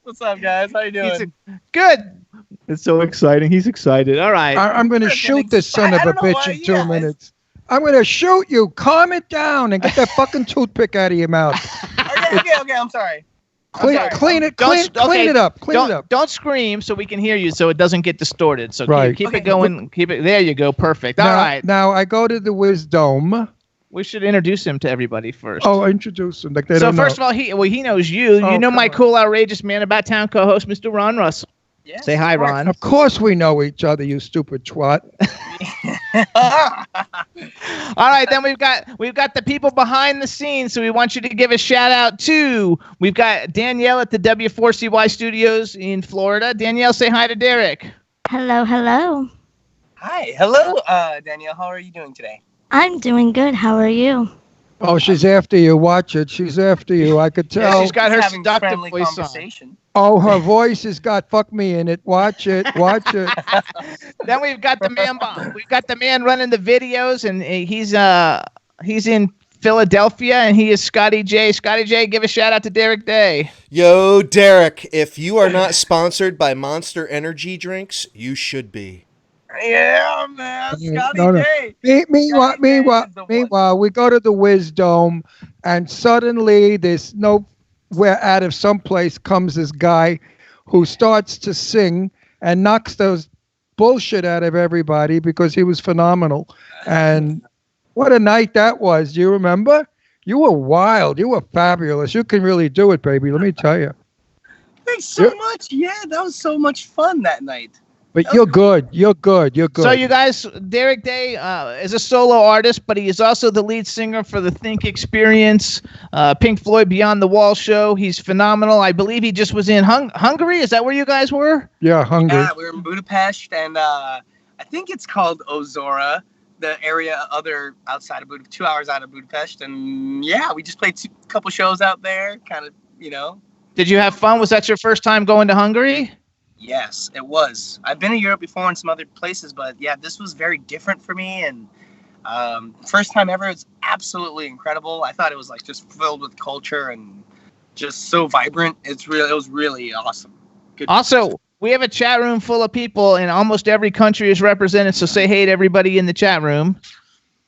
What's up, guys? How you doing? Good. It's so exciting. He's excited. All right. I'm going to shoot this son of a bitch in 2 minutes. I'm going to shoot you. Calm it down and get that fucking toothpick out of your mouth. Okay. I'm sorry. Clean it up. Don't scream so we can hear you so it doesn't get distorted. So right. keep it going. Keep it. There you go. Perfect. All right. Now I go to the Wisdom. We should introduce him to everybody first. Oh, introduce him. Like they so don't first know. of all, he knows you. You know my cool, outrageous man about town co-host, Mr. Ron Russell. Yeah, say hi, Ron. Of course we know each other, you stupid twat. All right, then we've got the people behind the scenes, so we want you to give a shout out to. We've got Danielle at the W4CY Studios in Florida. Danielle, say hi to Derek. Hello. Hi. Hello, Danielle. How are you doing today? I'm doing good. How are you? Oh, she's after you. Watch it. She's after you. I could tell. Yeah, she's got her having seductive friendly voice conversation. Oh, her voice has got "fuck me" in it. Watch it. Then we've got the man. We've got the man running the videos, and he's in Philadelphia, and he is Scotty J. Scotty J, give a shout out to Derek Day. Yo, Derek, if you are not sponsored by Monster Energy drinks, you should be. Yeah, man. Scotty J. Meanwhile, we go to the Wisdom, and suddenly there's nowhere out of someplace comes this guy who starts to sing and knocks those bullshit out of everybody because he was phenomenal. And what a night that was. Do you remember? You were wild. You were fabulous. You can really do it, baby. Let me tell you. Thanks so much. Yeah, that was so much fun that night. But you're good. You're good. So you guys, Derek Day is a solo artist, but he is also the lead singer for the Think Experience, Pink Floyd Beyond the Wall show. He's phenomenal. I believe he just was in Hungary. Is that where you guys were? Yeah, Hungary. Yeah, we were in Budapest, and I think it's called Ozora, the area outside of 2 hours out of Budapest. And yeah, we just played a couple shows out there, kind of, Did you have fun? Was that your first time going to Hungary? Yes, it was. I've been to Europe before and some other places, but yeah, this was very different for me. And first time ever, it's absolutely incredible. I thought it was like just filled with culture and just so vibrant. It was really awesome. Good. Also, we have a chat room full of people, and almost every country is represented. So say hey to everybody in the chat room.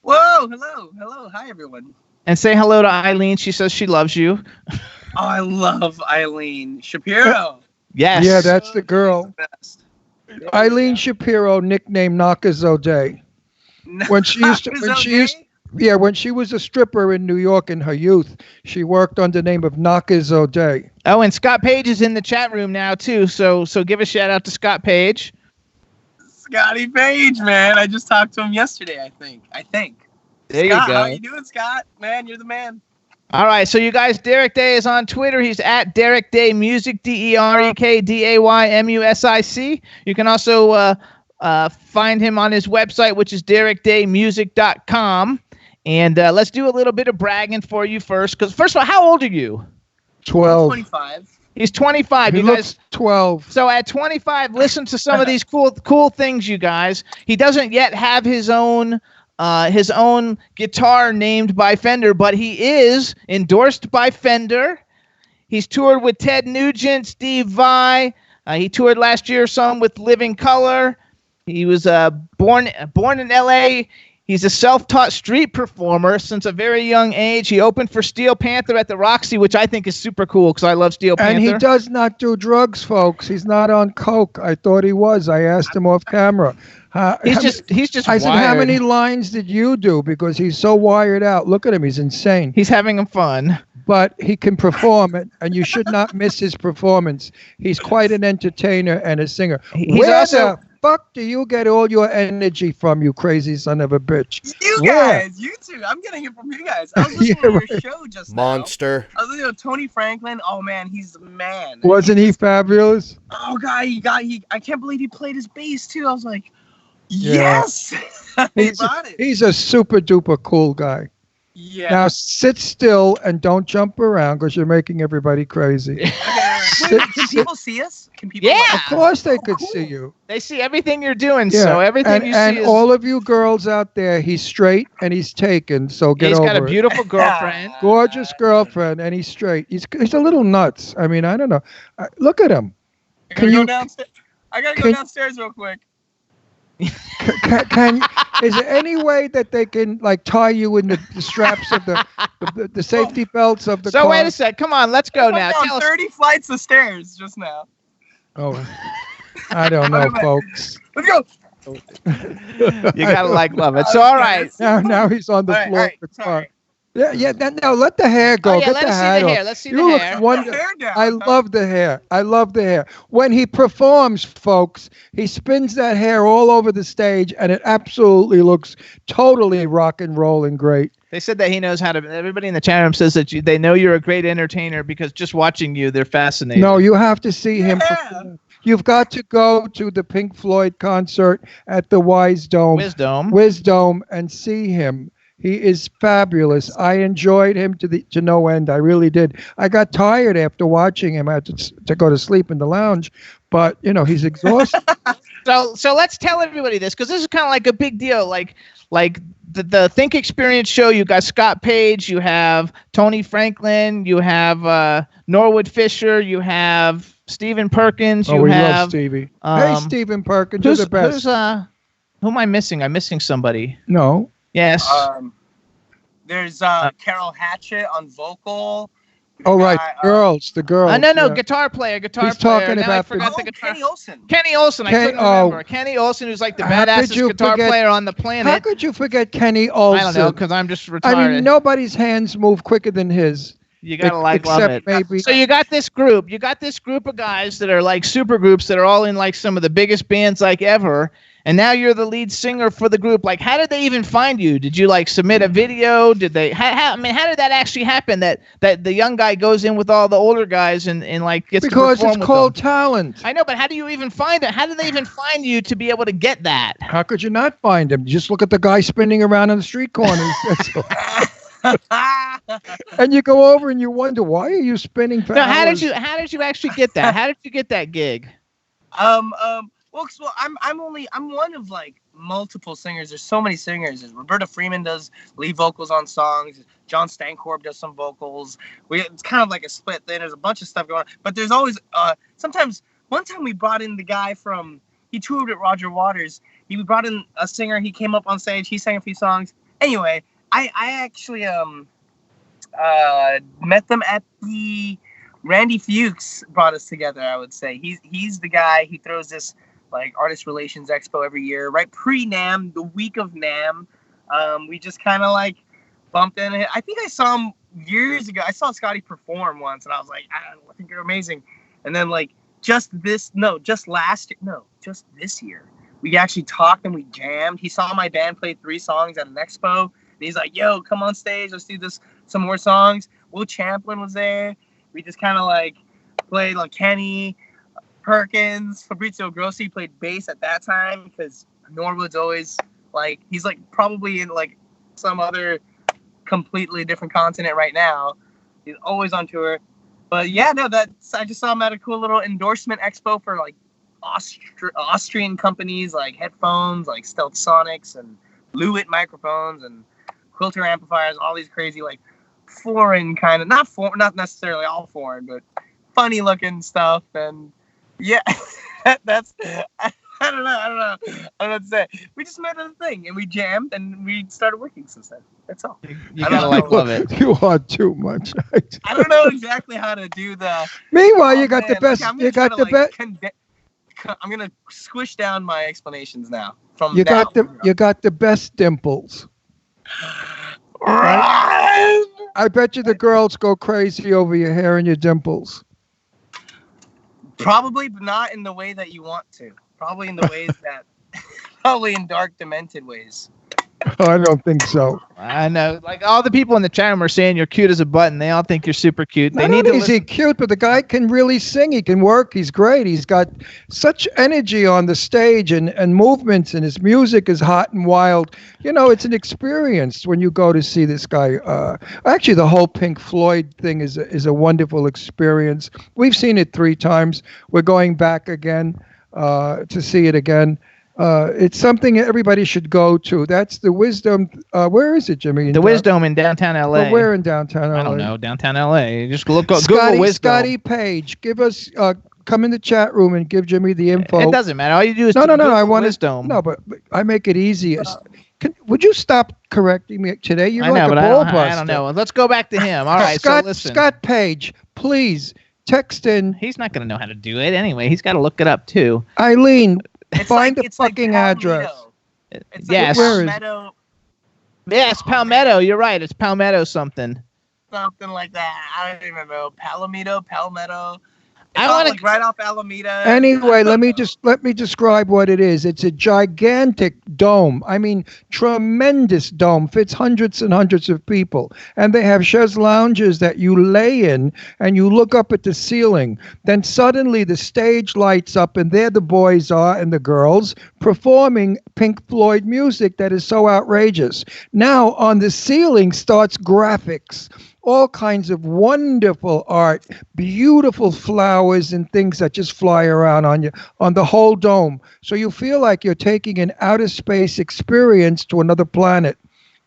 Whoa, hello, hi everyone. And say hello to Eileen. She says she loves you. Oh, I love Eileen Shapiro. Yes. Yeah, that's the girl. Eileen Shapiro, nicknamed Knockers O'Day. When she was a stripper in New York in her youth, she worked under the name of Knockers O'Day. Oh, and Scott Page is in the chat room now too. So give a shout out to Scott Page. Scotty Page, man. I just talked to him yesterday, I think. There Scott, you go. How you doing, Scott? Man, you're the man. All right, so you guys, Derek Day is on Twitter. He's at Derek Day Music, DerekDayMusic. You can also find him on his website, which is DerekDayMusic.com. And let's do a little bit of bragging for you first. Because first of all, how old are you? 12. 25. He's 25. He looks 12. So at 25, listen to some of these cool things, you guys. He doesn't yet have his own guitar named by Fender, but he is endorsed by Fender. He's toured with Ted Nugent, Steve Vai. He toured last year some with Living Colour. He was born in L.A. He's a self-taught street performer since a very young age. He opened for Steel Panther at the Roxy, which I think is super cool because I love Steel Panther. And he does not do drugs, folks. He's not on coke. I thought he was. I asked him off camera. He's just I said, wired. how many lines did you do? Because he's so wired out. Look at him. He's insane. He's having fun. But he can perform it, and you should not miss his performance. He's quite an entertainer and a singer. He's also the fuck do you get all your energy from, you crazy son of a bitch? You guys, you two. I'm getting it from you guys. I was listening to your show just Monster. now. I was listening to Tony Franklin. Oh man, he's the man. Wasn't he fabulous? Oh god, I can't believe he played his bass too. I was like, yes. He's a super duper cool guy. Yeah. Now sit still and don't jump around because you're making everybody crazy. Can people see us? Can people? Yeah. Of course they could see you. They see everything you're doing, so everything you see and is... all of you girls out there, he's straight and he's taken, so get over it. He's got a beautiful girlfriend. Gorgeous girlfriend, and he's straight. He's a little nuts. I mean, I don't know. Look at him. Can you go downstairs? I gotta go downstairs real quick. Is there any way that they can like tie you in the straps of the safety belts of the car? So wait a sec. Come on, let's go now. Down 30 flights of stairs just now. Oh, I don't know, folks. Let's go. You gotta love it. So all right. Now he's on the floor of the car. Yeah. Now let the hair go. Oh, yeah, Get let the us see hat the off. hair. Let's see You the look hair. wonderful. Hair down. I love the hair. I love the hair. When he performs, folks, he spins that hair all over the stage, and it absolutely looks totally rock and roll and great. They said that he knows how to. Everybody in the chat room says that they know you're a great entertainer because just watching you, they're fascinated. No, you have to see him perform. You've got to go to the Pink Floyd concert at the Wisdome and see him. He is fabulous. I enjoyed him to no end. I really did. I got tired after watching him. I had to go to sleep in the lounge, but he's exhausted. So let's tell everybody this because this is kind of like a big deal. Like the Think Experience show. You got Scott Page. You have Tony Franklin. You have Norwood Fisher. You have Stephen Perkins. We love Stevie. Hey, Stephen Perkins, you're the best. Who am I missing? I'm missing somebody. No. Yes. There's Carol Hatchett on vocal. Oh, right. The girls. No, guitar player. He's talking about the guitar. Kenny Olson. I couldn't remember. Kenny Olson, who's like the badassest guitar player on the planet. How could you forget Kenny Olson? I don't know, because I'm just retired. I mean, nobody's hands move quicker than his. You gotta love it. Maybe. So you got this group. You got this group of guys that are like super groups that are all in like some of the biggest bands like ever. And now you're the lead singer for the group. Like, how did they even find you? Did you like submit a video? Did they? How did that actually happen? That the young guy goes in with all the older guys and like gets because to perform it's called them. talent. I know, but how do you even find it? How did they even find you to be able to get that? How could you not find him? Just look at the guy spinning around on the street corners. And you go over and you wonder, why are you spinning for hours? How did you actually get that? How did you get that gig? Well, I'm one of like multiple singers. There's so many singers. Roberta Freeman does lead vocals on songs. John Stancorp does some vocals. It's kind of like a split thing. There's a bunch of stuff going on. But there's always sometimes. One time we brought in the guy he toured with Roger Waters. We brought in a singer. He came up on stage. He sang a few songs. Anyway, I actually met them at the Randy Fuchs brought us together. I would say he's the guy. He throws this like Artist Relations Expo every year, right pre-NAMM, the week of NAMM. We just kind of like bumped in. I think I saw him years ago. I saw Scotty perform once, and I was like, I think you're amazing. And then like just this year, we actually talked and we jammed. He saw my band play 3 songs at an expo, and he's like, "Yo, come on stage, let's do some more songs." Will Champlin was there. We just kind of like played like Kenny Perkins. Fabrizio Grossi played bass at that time because Norwood's always like, he's like probably in like some other completely different continent right now. He's always on tour. But yeah, no, I just saw him at a cool little endorsement expo for like Austrian companies like headphones, like Stealth Sonics and Lewitt microphones and Quilter amplifiers, all these crazy like foreign kind of, not necessarily all foreign, but funny looking stuff. And yeah, that's I don't know what to say. We just met at a thing and we jammed and we started working since then. That's all. You gotta love it. You are too much. I don't know exactly how to do the. Meanwhile, you got the best. You got the best. I'm gonna squish down my explanations now. You got the best dimples. Right? I bet you the girls go crazy over your hair and your dimples. Probably, but not in the way that you want to. Probably in the ways that, probably in dark, demented ways. I don't think so. I know. Like all the people in the chat room are saying you're cute as a button. They all think you're super cute. They Not need to only is he listen. cute, but the guy can really sing. He can work. He's great. He's got such energy on the stage and movements, and his music is hot and wild. You know, it's an experience when you go to see this guy. Actually, the whole Pink Floyd thing is a wonderful experience. We've seen it 3 times. We're going back again to see it again. It's something everybody should go to. That's the Wisdom. Where is it, Jimmy? The Wisdom in downtown LA. Well, where in downtown LA? I don't know. Downtown LA. Just look up Scotty, Google Wisdom. Scotty Page, give us. Come in the chat room and give Jimmy the info. It doesn't matter. All you do is no. Google I want Wisdom. No, but I make it easy. Would you stop correcting me today? You're I like know, a but ball I don't know. Let's go back to him. All right, Scott, so listen. Scott Page, please text in. He's not going to know how to do it anyway. He's got to look it up too. Eileen, find like, the fucking address. It's Yes. like Where is- Palmetto, Yeah, it's Palmetto. You're right. It's Palmetto something. something like that. I don't even know. Palmetto. It's I all, wanna- like right off Alameda. Anyway, let me describe what it is. It's a gigantic dome. I mean, tremendous dome. Fits hundreds and hundreds of people. And they have chaise lounges that you lay in and you look up at the ceiling. Then suddenly the stage lights up and there the boys are and the girls performing Pink Floyd music that is so outrageous. Now on the ceiling starts graphics. All kinds of wonderful art, beautiful flowers and things that just fly around on you on the whole dome. So you feel like you're taking an outer space experience to another planet.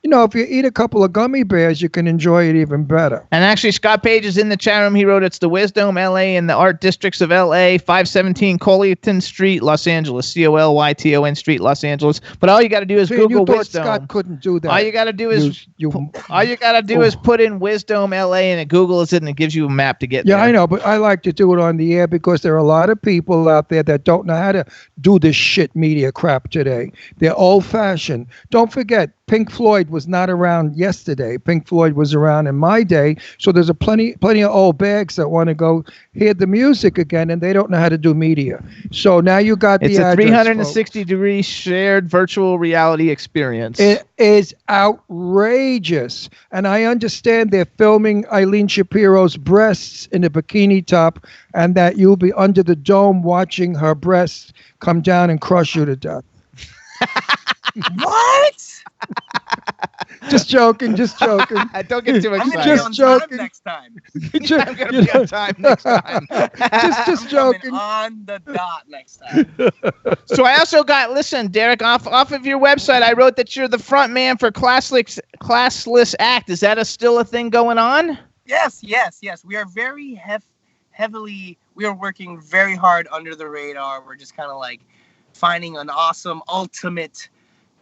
You know, if you eat a couple of gummy bears, you can enjoy it even better. And actually, Scott Page is in the chat room. He wrote it's the Wisdom LA in the art districts of LA, 517 Colyton Street, Los Angeles, Colyton Street, Los Angeles. But all you got to do is See, Google you thought Wisdom. Scott couldn't do that. All you got to do is You- all you got to do is put in Wisdom LA and it Googles it and it gives you a map to get Yeah, there. I know, but I like to do it on the air because there are a lot of people out there that don't know how to do this shit media crap today. They're old-fashioned. Don't forget, Pink Floyd was not around yesterday. Pink Floyd was around in my day, so there's plenty of old bags that want to go hear the music again, and they don't know how to do media. So now you got It's the a address, 360-degree shared virtual reality experience. It is outrageous. And I understand they're filming Eileen Shapiro's breasts in a bikini top and that you'll be under the dome watching her breasts come down and crush you to death. What? Just joking. Don't get too I'm excited. gonna be Just on joking. time next time. I'm going to be on time next time. Just I'm joking. coming on the dot next time. So I also got, listen, Derek, off of your website, I wrote that you're the front man for Classless Act. Is that still a thing going on? Yes. We are very heavily. We are working very hard under the radar. We're just kind of like finding an awesome, ultimate,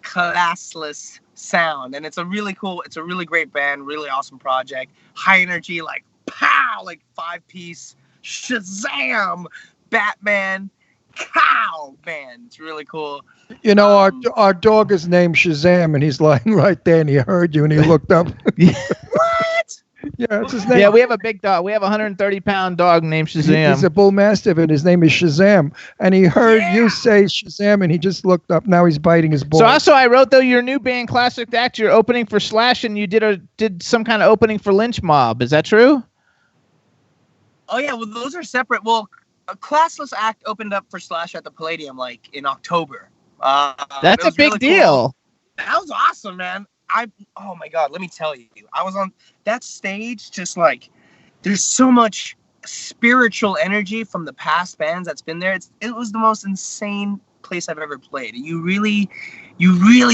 classless sound, and it's a really great band, really awesome project, high energy, like pow, like 5-piece Shazam Batman cow band. It's really cool. You know, our dog is named Shazam, and he's lying right there, and he heard you, and he looked up. What? Yeah, it's his name. Yeah, we have a big dog. We have a 130-pound dog named Shazam. He's a bull mastiff, and his name is Shazam. And he heard you say Shazam, and he just looked up. Now he's biting his balls. So also, I wrote though your new band Classic Act. You're opening for Slash, and you did some kind of opening for Lynch Mob. Is that true? Oh yeah, well those are separate. Well, a Classless Act opened up for Slash at the Palladium like in October. That's a big deal. That was awesome, man. Oh my God, let me tell you, I was on that stage, just like, there's so much spiritual energy from the past bands that's been there. It was the most insane place I've ever played. You really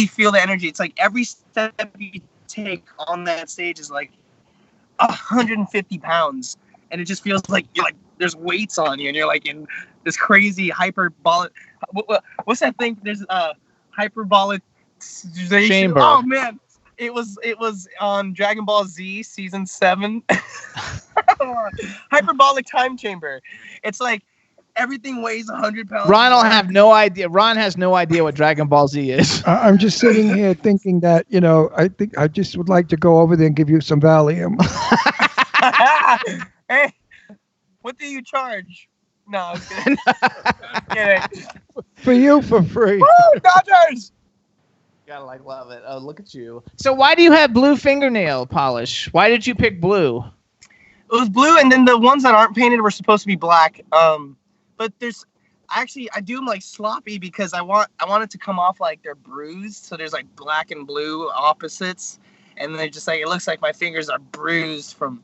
feel the energy. It's like every step you take on that stage is like 150 pounds, and it just feels like you're like there's weights on you, and you're like in this crazy hyperbolic. What's that thing? There's hyperbolic chamber. Oh man. It was on Dragon Ball Z season 7. Hyperbolic time chamber. It's like everything weighs 100 pounds. Ron has no idea what Dragon Ball Z is. I'm just sitting here thinking that, you know, I think I just would like to go over there and give you some Valium. Hey, what do you charge? No, I'm kidding. I'm kidding. For you, for free. Woo, Dodgers! Gotta love it. Oh, look at you. So why do you have blue fingernail polish? Why did you pick blue? It was blue, and then the ones that aren't painted were supposed to be black. But I do them like sloppy because I want it to come off like they're bruised. So there's like black and blue opposites, and they're just like it looks like my fingers are bruised from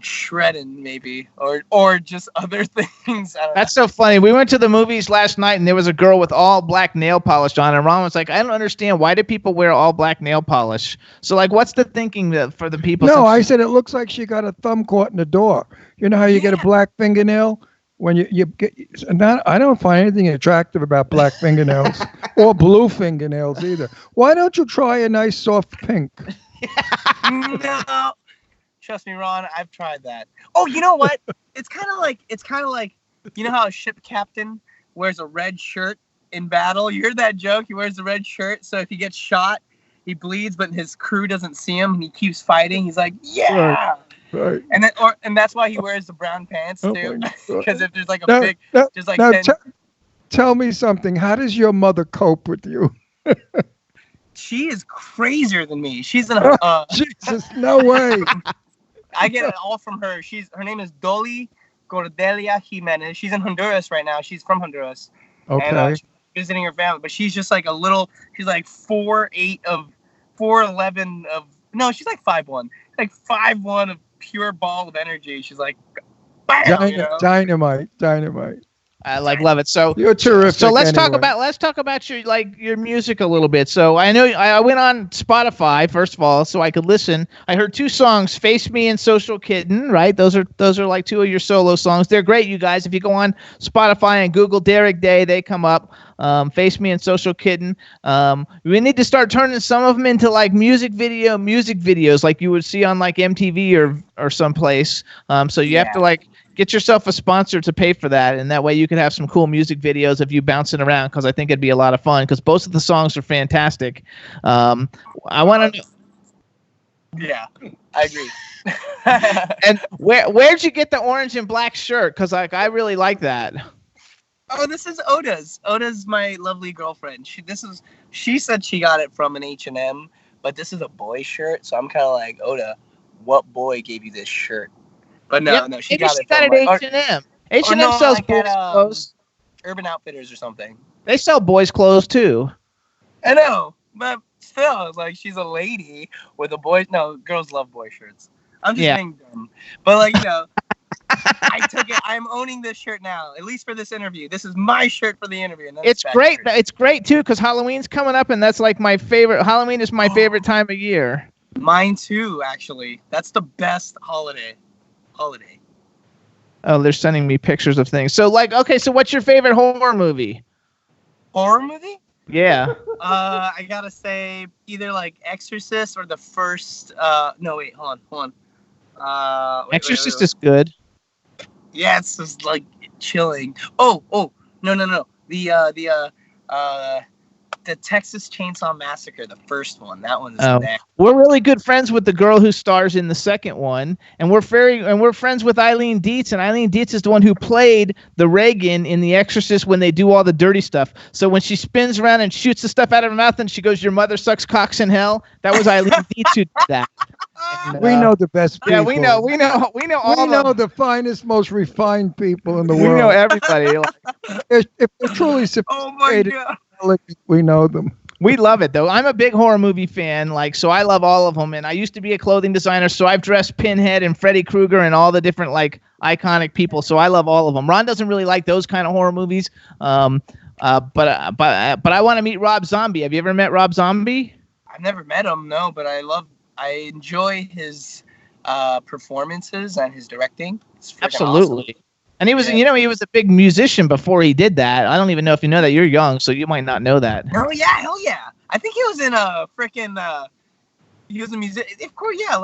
shredding maybe or just other things. I don't That's so funny. We went to the movies last night and there was a girl with all black nail polish on, and Ron was like, I don't understand, why do people wear all black nail polish? So like, what's the thinking for the people? No, I said it looks like she got a thumb caught in the door. You know how you get a black fingernail when you get I don't find anything attractive about black fingernails or blue fingernails either. Why don't you try a nice soft pink? No. Trust me, Ron, I've tried that. Oh, you know what? It's kind of like, you know how a ship captain wears a red shirt in battle? You heard that joke? He wears a red shirt, so if he gets shot, he bleeds, but his crew doesn't see him, and he keeps fighting. He's like, yeah! Right. And that's why he wears the brown pants, too. Because if there's like Tell me something. How does your mother cope with you? She is crazier than me. She's in Jesus, no way. I get it all from her. Her name is Dolly Cordelia Jimenez. She's in Honduras right now. She's from Honduras. Okay. And she's visiting her family, but she's just like she's like 4'8" of 4'11" of, no, she's like 5'1", like 5'1" of pure ball of energy. She's like, bam, dynamite. I love it. So you're terrific. So let's anyway. talk about your music a little bit. So I know I went on Spotify first of all, so I could listen. I heard 2 songs, "Face Me" and "Social Kitten." Right, those are like 2 of your solo songs. They're great, you guys. If you go on Spotify and Google Derek Day, they come up. "Face Me" and "Social Kitten." We need to start turning some of them into like music videos, like you would see on like MTV or someplace. So you have to like get yourself a sponsor to pay for that, and that way you can have some cool music videos of you bouncing around, because I think it'd be a lot of fun, because both of the songs are fantastic. I want to know. Yeah, I agree. And where'd you get the orange and black shirt? Because like I really like that. Oh, this is Oda's. Oda's my lovely girlfriend. She said she got it from an H&M, but this is a boy shirt, so I'm kind of like, Oda, what boy gave you this shirt? But no, she got it at H&M. H&M sells boys' clothes. Urban Outfitters or something. They sell boys' clothes too. I know, but still, it's like she's a lady with a boy. No, girls love boy shirts. I'm just being dumb. But like, I took it. I'm owning this shirt now, at least for this interview. This is my shirt for the interview. And it's great. It's great too, because Halloween's coming up, and that's like my favorite. Halloween is my favorite time of year. Mine too, actually. That's the best holiday. Oh, they're sending me pictures of things. So like, okay, so what's your favorite horror movie? Horror movie? Yeah. I gotta say either like Exorcist or the first. No, wait, hold on. Exorcist is good. Yeah, it's just like chilling. Oh, no. The Texas Chainsaw Massacre, the first one. That one's next. We're really good friends with the girl who stars in the second one, and we're friends with Eileen Dietz, and Eileen Dietz is the one who played the Reagan in The Exorcist when they do all the dirty stuff. So when she spins around and shoots the stuff out of her mouth and she goes, "Your mother sucks cocks in hell," that was Eileen Dietz who did that. And, we know the best people. Yeah, we know all. We know the finest, most refined people in the world. We know everybody. If they're truly sophisticated, we know them. We love it, though. I'm a big horror movie fan, so I love all of them. And I used to be a clothing designer, so I've dressed Pinhead and Freddy Krueger and all the different iconic people. So I love all of them. Ron doesn't really like those kind of horror movies, but I want to meet Rob Zombie. Have you ever met Rob Zombie? I've never met him, no, but I enjoy his performances and his directing. It's absolutely. Awesome. And he was, he was a big musician before he did that. I don't even know if you know that. You're young, so you might not know that. Oh yeah, hell yeah! I think he was in a freaking. He was a musician, of course. Yeah,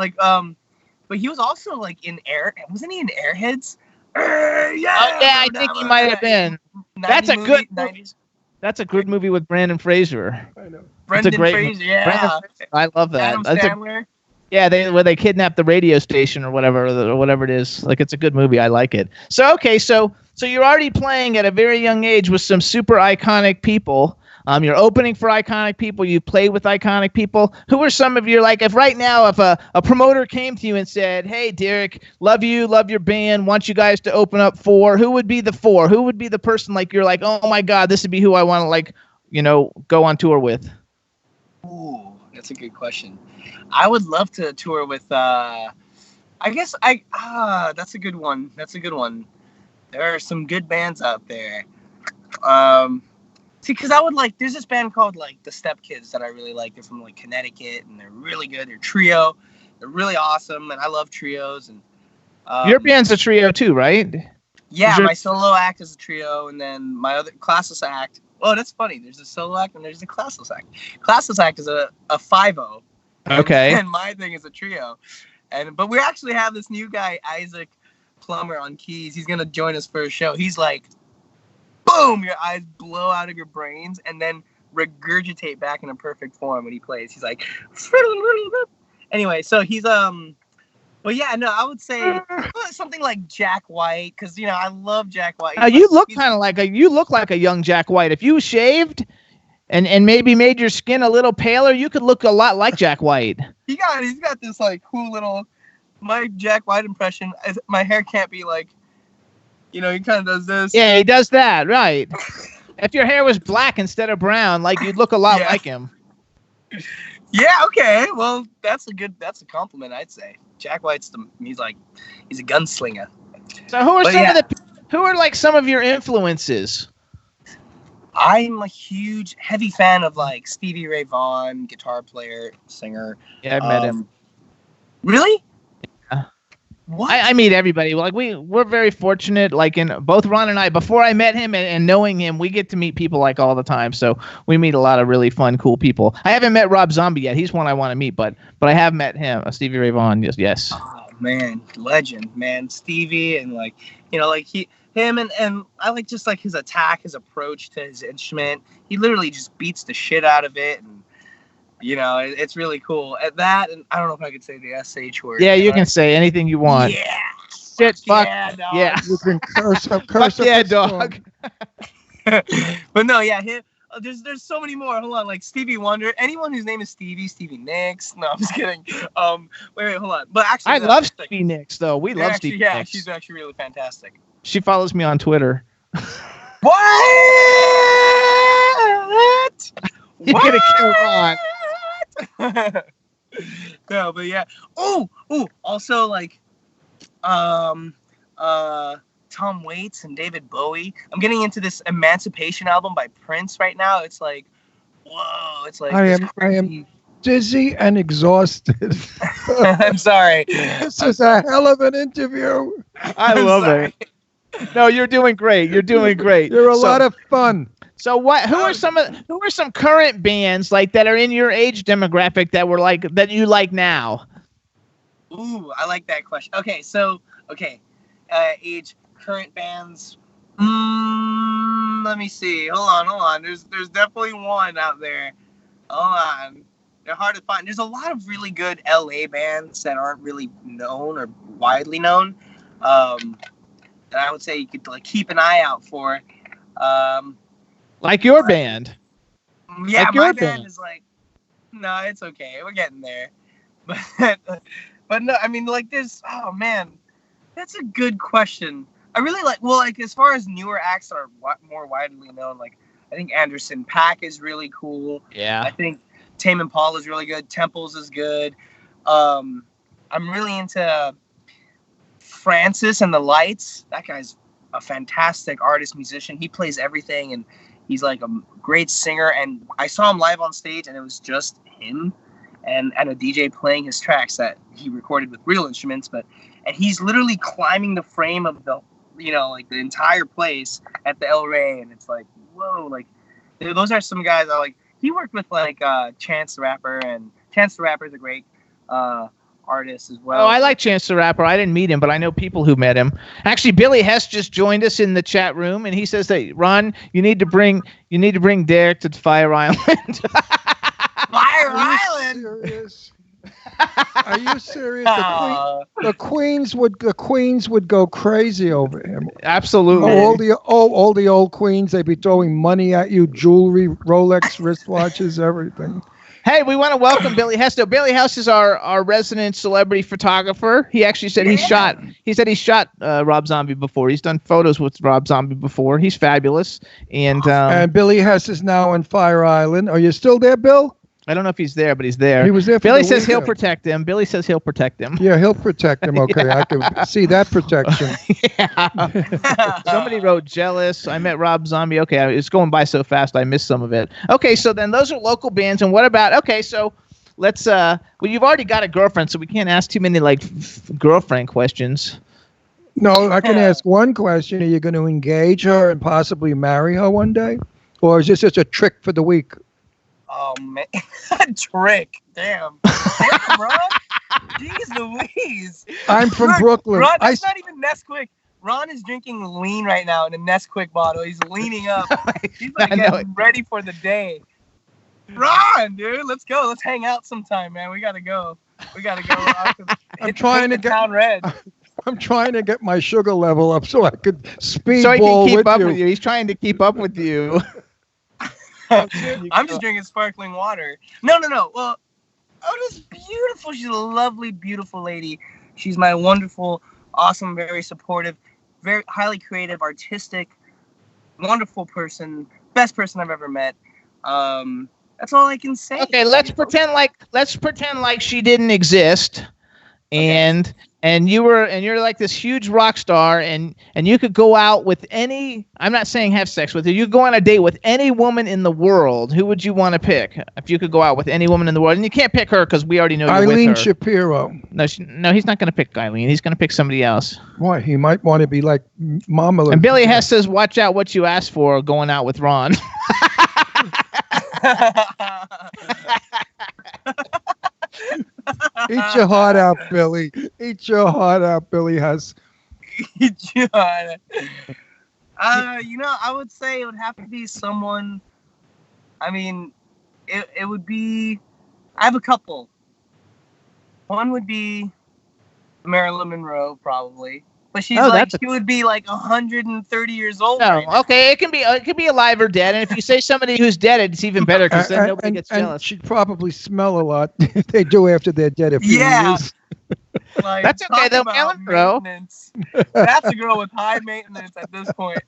but he was also in Wasn't he in Airheads? I think he might have been. That's a good. 90s. That's a good movie with Brendan Fraser. I know. Brendan Fraser, yeah. I love that. Adam Sandler. Yeah, where they kidnap the radio station or whatever it is. Like, it's a good movie. I like it. So okay, so you're already playing at a very young age with some super iconic people. You're opening for iconic people. You play with iconic people. Who are some of your, like, if right now, if a promoter came to you and said, hey, Derek, love you, love your band, want you guys to open up for, who would be the four? Who would be the person, like, you're like, oh my God, this would be who I want to, like, go on tour with? Ooh, that's a good question. I would love to tour with, that's a good one. There are some good bands out there. See, because I would like, there's this band called like the Step Kids that I really like. They're from like Connecticut, and they're really good. They're trio. They're really awesome, and I love trios. And your band's a trio too, right? Yeah, my solo act is a trio, and then my other classless act. Oh, that's funny. There's a solo act and there's a classless act. Classless act is a 5-0. Okay. And my thing is a trio. But we actually have this new guy, Isaac Plummer, on keys. He's gonna join us for a show. He's like, boom, your eyes blow out of your brains and then regurgitate back in a perfect form when he plays. He's like, anyway, so he's well, yeah, no, I would say something like Jack White, because I love Jack White. You look kind of like a young Jack White. If you shaved and maybe made your skin a little paler, you could look a lot like Jack White. He's got this like cool little, my Jack White impression. My hair can't be like, he kind of does this. Yeah, he does that, right? If your hair was black instead of brown, like, you'd look a lot like him. Yeah, okay. Well, that's a compliment, I'd say. Jack White's he's a gunslinger. So who are like some of your influences? I'm a huge, heavy fan of like Stevie Ray Vaughan, guitar player, singer. Yeah, I've met him. Really? What? I meet everybody. Like, we're very fortunate. Like, in both Ron and I, before I met him and knowing him, we get to meet people like all the time. So we meet a lot of really fun, cool people. I haven't met Rob Zombie yet. He's one I want to meet, but I have met him, Stevie Ray Vaughan. Yes. Oh man, legend, man, Stevie, and like him and I like just like his attack, his approach to his instrument. He literally just beats the shit out of it, and it's really cool. At that, and I don't know if I could say the SH word. Yeah, you can say anything you want. Yeah. Shit, fuck. Yeah. You can curse up. Yeah, dog. But no, yeah, him. There's so many more. Hold on, like Stevie Wonder. Anyone whose name is Stevie Nicks. No, I'm just kidding. Wait, hold on. But actually, I love Stevie Nicks, though. We love Stevie Nicks. Yeah, she's actually really fantastic. She follows me on Twitter. What? You're gonna kill Ron. No, but yeah. Oh, also like, Tom Waits and David Bowie. I'm getting into this Emancipation album by Prince right now. It's like, whoa! It's like I am dizzy and exhausted. I'm sorry. This is a hell of an interview. I love it. No, you're doing great. You're doing great. You're a lot of fun. So who are some current bands like that are in your age demographic that you like now? Ooh, I like that question. Okay, age current bands. Let me see. Hold on. There's definitely one out there. Hold on. They're hard to find. There's a lot of really good LA bands that aren't really known or widely known. That I would say you could like keep an eye out for. Like your band. Yeah, like my band is like, no, it's okay. We're getting there. But no, I mean, like, there's, oh man, that's a good question. I really like as far as newer acts that are more widely known, like, I think Anderson .Paak is really cool. Yeah. I think Tame Impala is really good. Temples is good. I'm really into Francis and the Lights. That guy's a fantastic artist, musician. He plays everything, and he's like a great singer. And I saw him live on stage, and it was just him and a DJ playing his tracks that he recorded with real instruments. And he's literally climbing the frame of the, like the entire place at the El Rey, and it's like, whoa, like those are some guys I like. He worked with like Chance the Rapper, and Chance the Rapper is a great artist as well. Oh, I like Chance the Rapper. I didn't meet him, but I know people who met him. Actually, Billy Hess just joined us in the chat room, and he says that, Ron, you need to bring Derek to Fire Island. Fire Island. Are you serious? The queens would go crazy over him. Absolutely. All the old queens, they'd be throwing money at you, jewelry, Rolex wristwatches, everything. Hey, we want to welcome Billy Hesto. Billy Hess is our resident celebrity photographer. He actually said he shot Rob Zombie before. He's done photos with Rob Zombie before. He's fabulous. And Billy Hess is now on Fire Island. Are you still there, Bill? I don't know if he's there, but he's there. He was there. Billy says he'll protect him. Billy says he'll protect him. Yeah, he'll protect him. Okay, yeah. I can see that protection. Yeah. Somebody wrote jealous. I met Rob Zombie. Okay, it's going by so fast I missed some of it. Okay, so then those are local bands. And what about? Okay, so let's. Well, you've already got a girlfriend, so we can't ask too many girlfriend questions. No, I can ask one question. Are you going to engage her and possibly marry her one day, or is this just a trick for the week? Oh man, trick! Damn, Ron. Jeez Louise. I'm from Brooklyn. Ron, that's not even Nesquik. Ron is drinking lean right now in a Nesquik bottle. He's leaning up. He's like getting ready for the day. Ron, dude, let's go. Let's hang out sometime, man. We gotta go. I'm trying to get town red. I'm trying to get my sugar level up so I could speedball so he can keep up you. with you. He's trying to keep up with you. I'm just drinking sparkling water. No. Well, Oda's beautiful. She's a lovely, beautiful lady. She's my wonderful, awesome, very supportive, very highly creative, artistic, wonderful person. Best person I've ever met. That's all I can say. Okay, let's pretend like she didn't exist. And you're like this huge rock star, and you could go out with any. I'm not saying have sex with her. You could go on a date with any woman in the world. Who would you want to pick if you could go out with any woman in the world? And you can't pick her because we already know you're with her. Eileen Shapiro. No, he's not going to pick Eileen. He's going to pick somebody else. Why? He might want to be like Mama. And Billy Hess says, "Watch out what you ask for going out with Ron." Eat your heart out, Billy. Eat your heart out, Billy Hess. Eat your heart out. I would say it would have to be someone. I mean, it would be. I have a couple. One would be Marilyn Monroe, probably. But she would be like 130 years old. No, right now. Okay, it can be alive or dead. And if you say somebody who's dead, it's even better because then nobody gets jealous. And she'd probably smell a lot. They do after they're dead. A few years. Like, that's okay though, Marilyn Monroe. That's a girl with high maintenance at this point.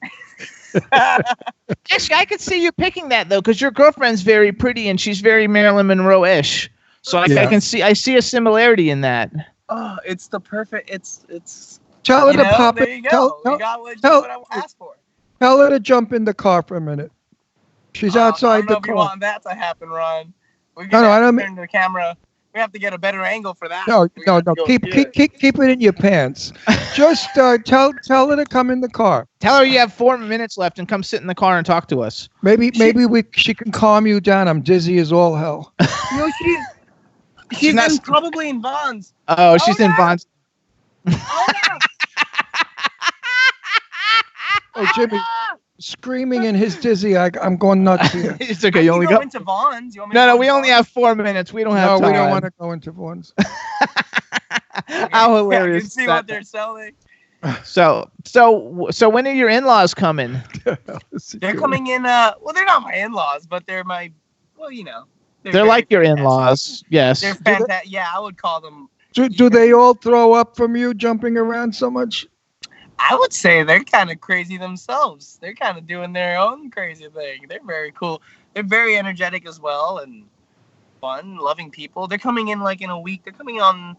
Actually, I could see you picking that though, because your girlfriend's very pretty and she's very Marilyn Monroe-ish. So I see a similarity in that. Oh, it's the perfect. It's. Tell her to pop there it. You go. You got what I asked for. Tell her to jump in the car for a minute. She's outside the car. I don't know if you want that to happen, Ron. I don't turn the camera. We have to get a better angle for that. No. Keep it in your pants. Just tell her to come in the car. Tell her you have 4 minutes left and come sit in the car and talk to us. Maybe she can calm you down. I'm dizzy as all hell. No, she's probably in Vons. Oh, she's in Vons. Oh, Jimmy, screaming in his dizzy. I'm going nuts here. It's okay. You only go into Vons. No, we only have 4 minutes. We don't have time. No, we don't want to go into Vons. How hilarious! You can see what they're selling. So when are your in-laws coming? They're coming in. Well, they're not my in-laws, but they're my. Well, they're like your in-laws. Yes. They're fantastic. Yeah, I would call them. Do they all throw up from you jumping around so much? I would say they're kind of crazy themselves. They're kind of doing their own crazy thing. They're very cool. They're very energetic as well and fun, loving people. They're coming in like in a week. They're coming on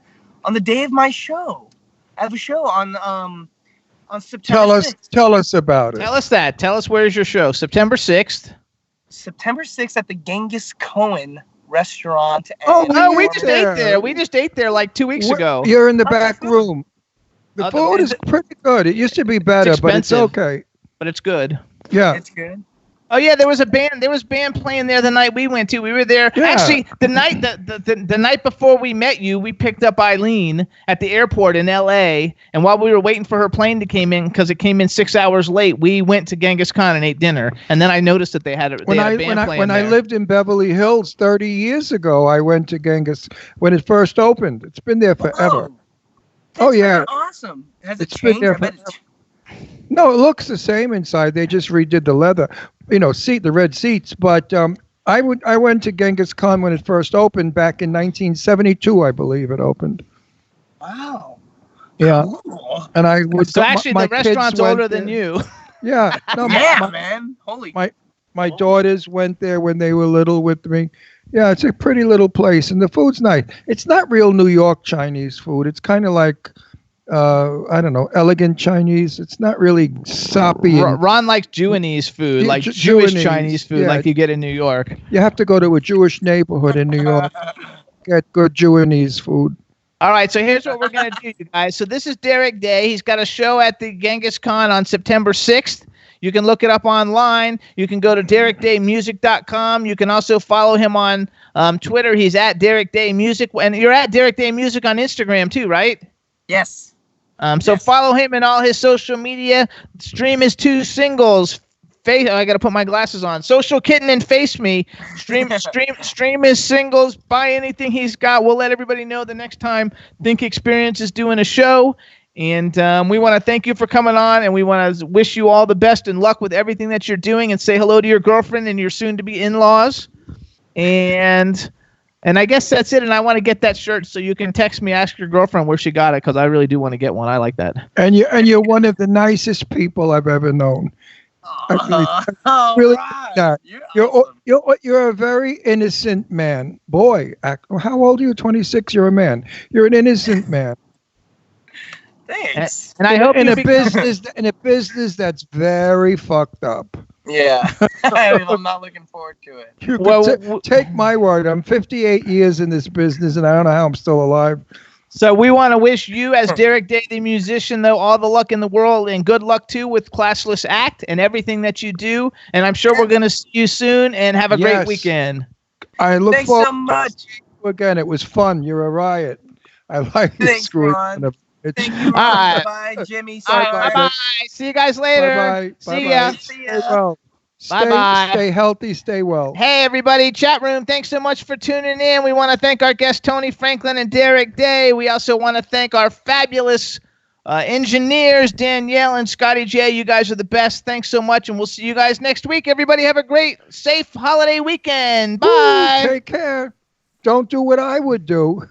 the day of my show. I have a show on September 6th. Tell us about it. Tell us that. Tell us where's your show. September 6th. September 6th at the Genghis Cohen restaurant. We just ate there. We just ate there like 2 weeks ago. You're in the back room. The food is pretty good. It used to be better, but it's okay. But it's good. Yeah. It's good. Oh yeah, there was band playing there the night we went to. We were there. Yeah. Actually, the night before we met you, we picked up Eileen at the airport in L.A. And while we were waiting for her plane to came in, because it came in 6 hours late, we went to Genghis Khan and ate dinner. And then I noticed that they had a band playing when I there. lived in Beverly Hills 30 years ago, I went to Genghis when it first opened. It's been there forever. Oh yeah, awesome. Has it It's been changed? there I bet it's No, it looks the same inside. They just redid the leather, the red seats. But I went to Genghis Khan when it first opened back in 1972, I believe it opened. wow. Yeah, Cool. and I would. So actually, my the restaurant's kids went older than there. you. Yeah, no, Yeah, man. Holy. my daughters went there when they were little with me. Yeah, it's a pretty little place, and the food's nice. It's not real New York Chinese food. It's kind of like, I don't know, elegant Chinese. It's not really soppy. And Ron likes Jewanese food, Yeah, like Ju- Jewish Jewanese, Chinese food, yeah. like you get in New York. you have to go to a Jewish neighborhood in New York, get good Jewanese food. All right, so here's what we're going to do, you guys. So this is Derek Day. He's got a show at the Genghis Khan on September 6th. You can look it up online. You can go to DerekDayMusic.com. You can also follow him on Twitter. He's at Derek Day Music. And you're at Derek Day Music on Instagram too, right? Yes. So follow him in all his social media. Stream his 2 singles. I got to put my glasses on. Social Kitten and Face Me. Stream his singles. Buy anything he's got. We'll let everybody know the next time Think Experience is doing a show. And we want to thank you for coming on, and we want to wish you all the best and luck with everything that you're doing, and say hello to your girlfriend and your soon-to-be in-laws. And I guess that's it. And I want to get that shirt, so you can text me, ask your girlfriend where she got it, because I really do want to get one. I like that. And you're one of the nicest people I've ever known. I really right. that. You're awesome. You're a very innocent man. Boy, how old are you? 26. You're a man. You're an innocent man. Thanks. And I hope in you a become- business that's very fucked up. Yeah. I'm not looking forward to it. You Well, could take my word. I'm 58 years in this business, and I don't know how I'm still alive. So we want to wish you, as Derek Day, the musician, though, all the luck in the world, and good luck too with Classless Act and everything that you do. And I'm sure we're going to see you soon, and have a great Yes. weekend. I look Thanks forward so much. to you again. It was fun. You're a riot. I like this Thanks, screw. Ron. Thank you. All right. Bye, Jimmy. All right, Sorry. bye-bye. See you guys later. Bye-bye. See ya. See Stay ya. well. Bye-bye. Stay healthy. Stay well. Hey, everybody, chat room, thanks so much for tuning in. We want to thank our guests, Tony Franklin and Derek Day. We also want to thank our fabulous engineers, Danielle and Scotty J. You guys are the best. Thanks so much, and we'll see you guys next week. Everybody have a great, safe holiday weekend. Bye. Woo, take care. Don't do what I would do.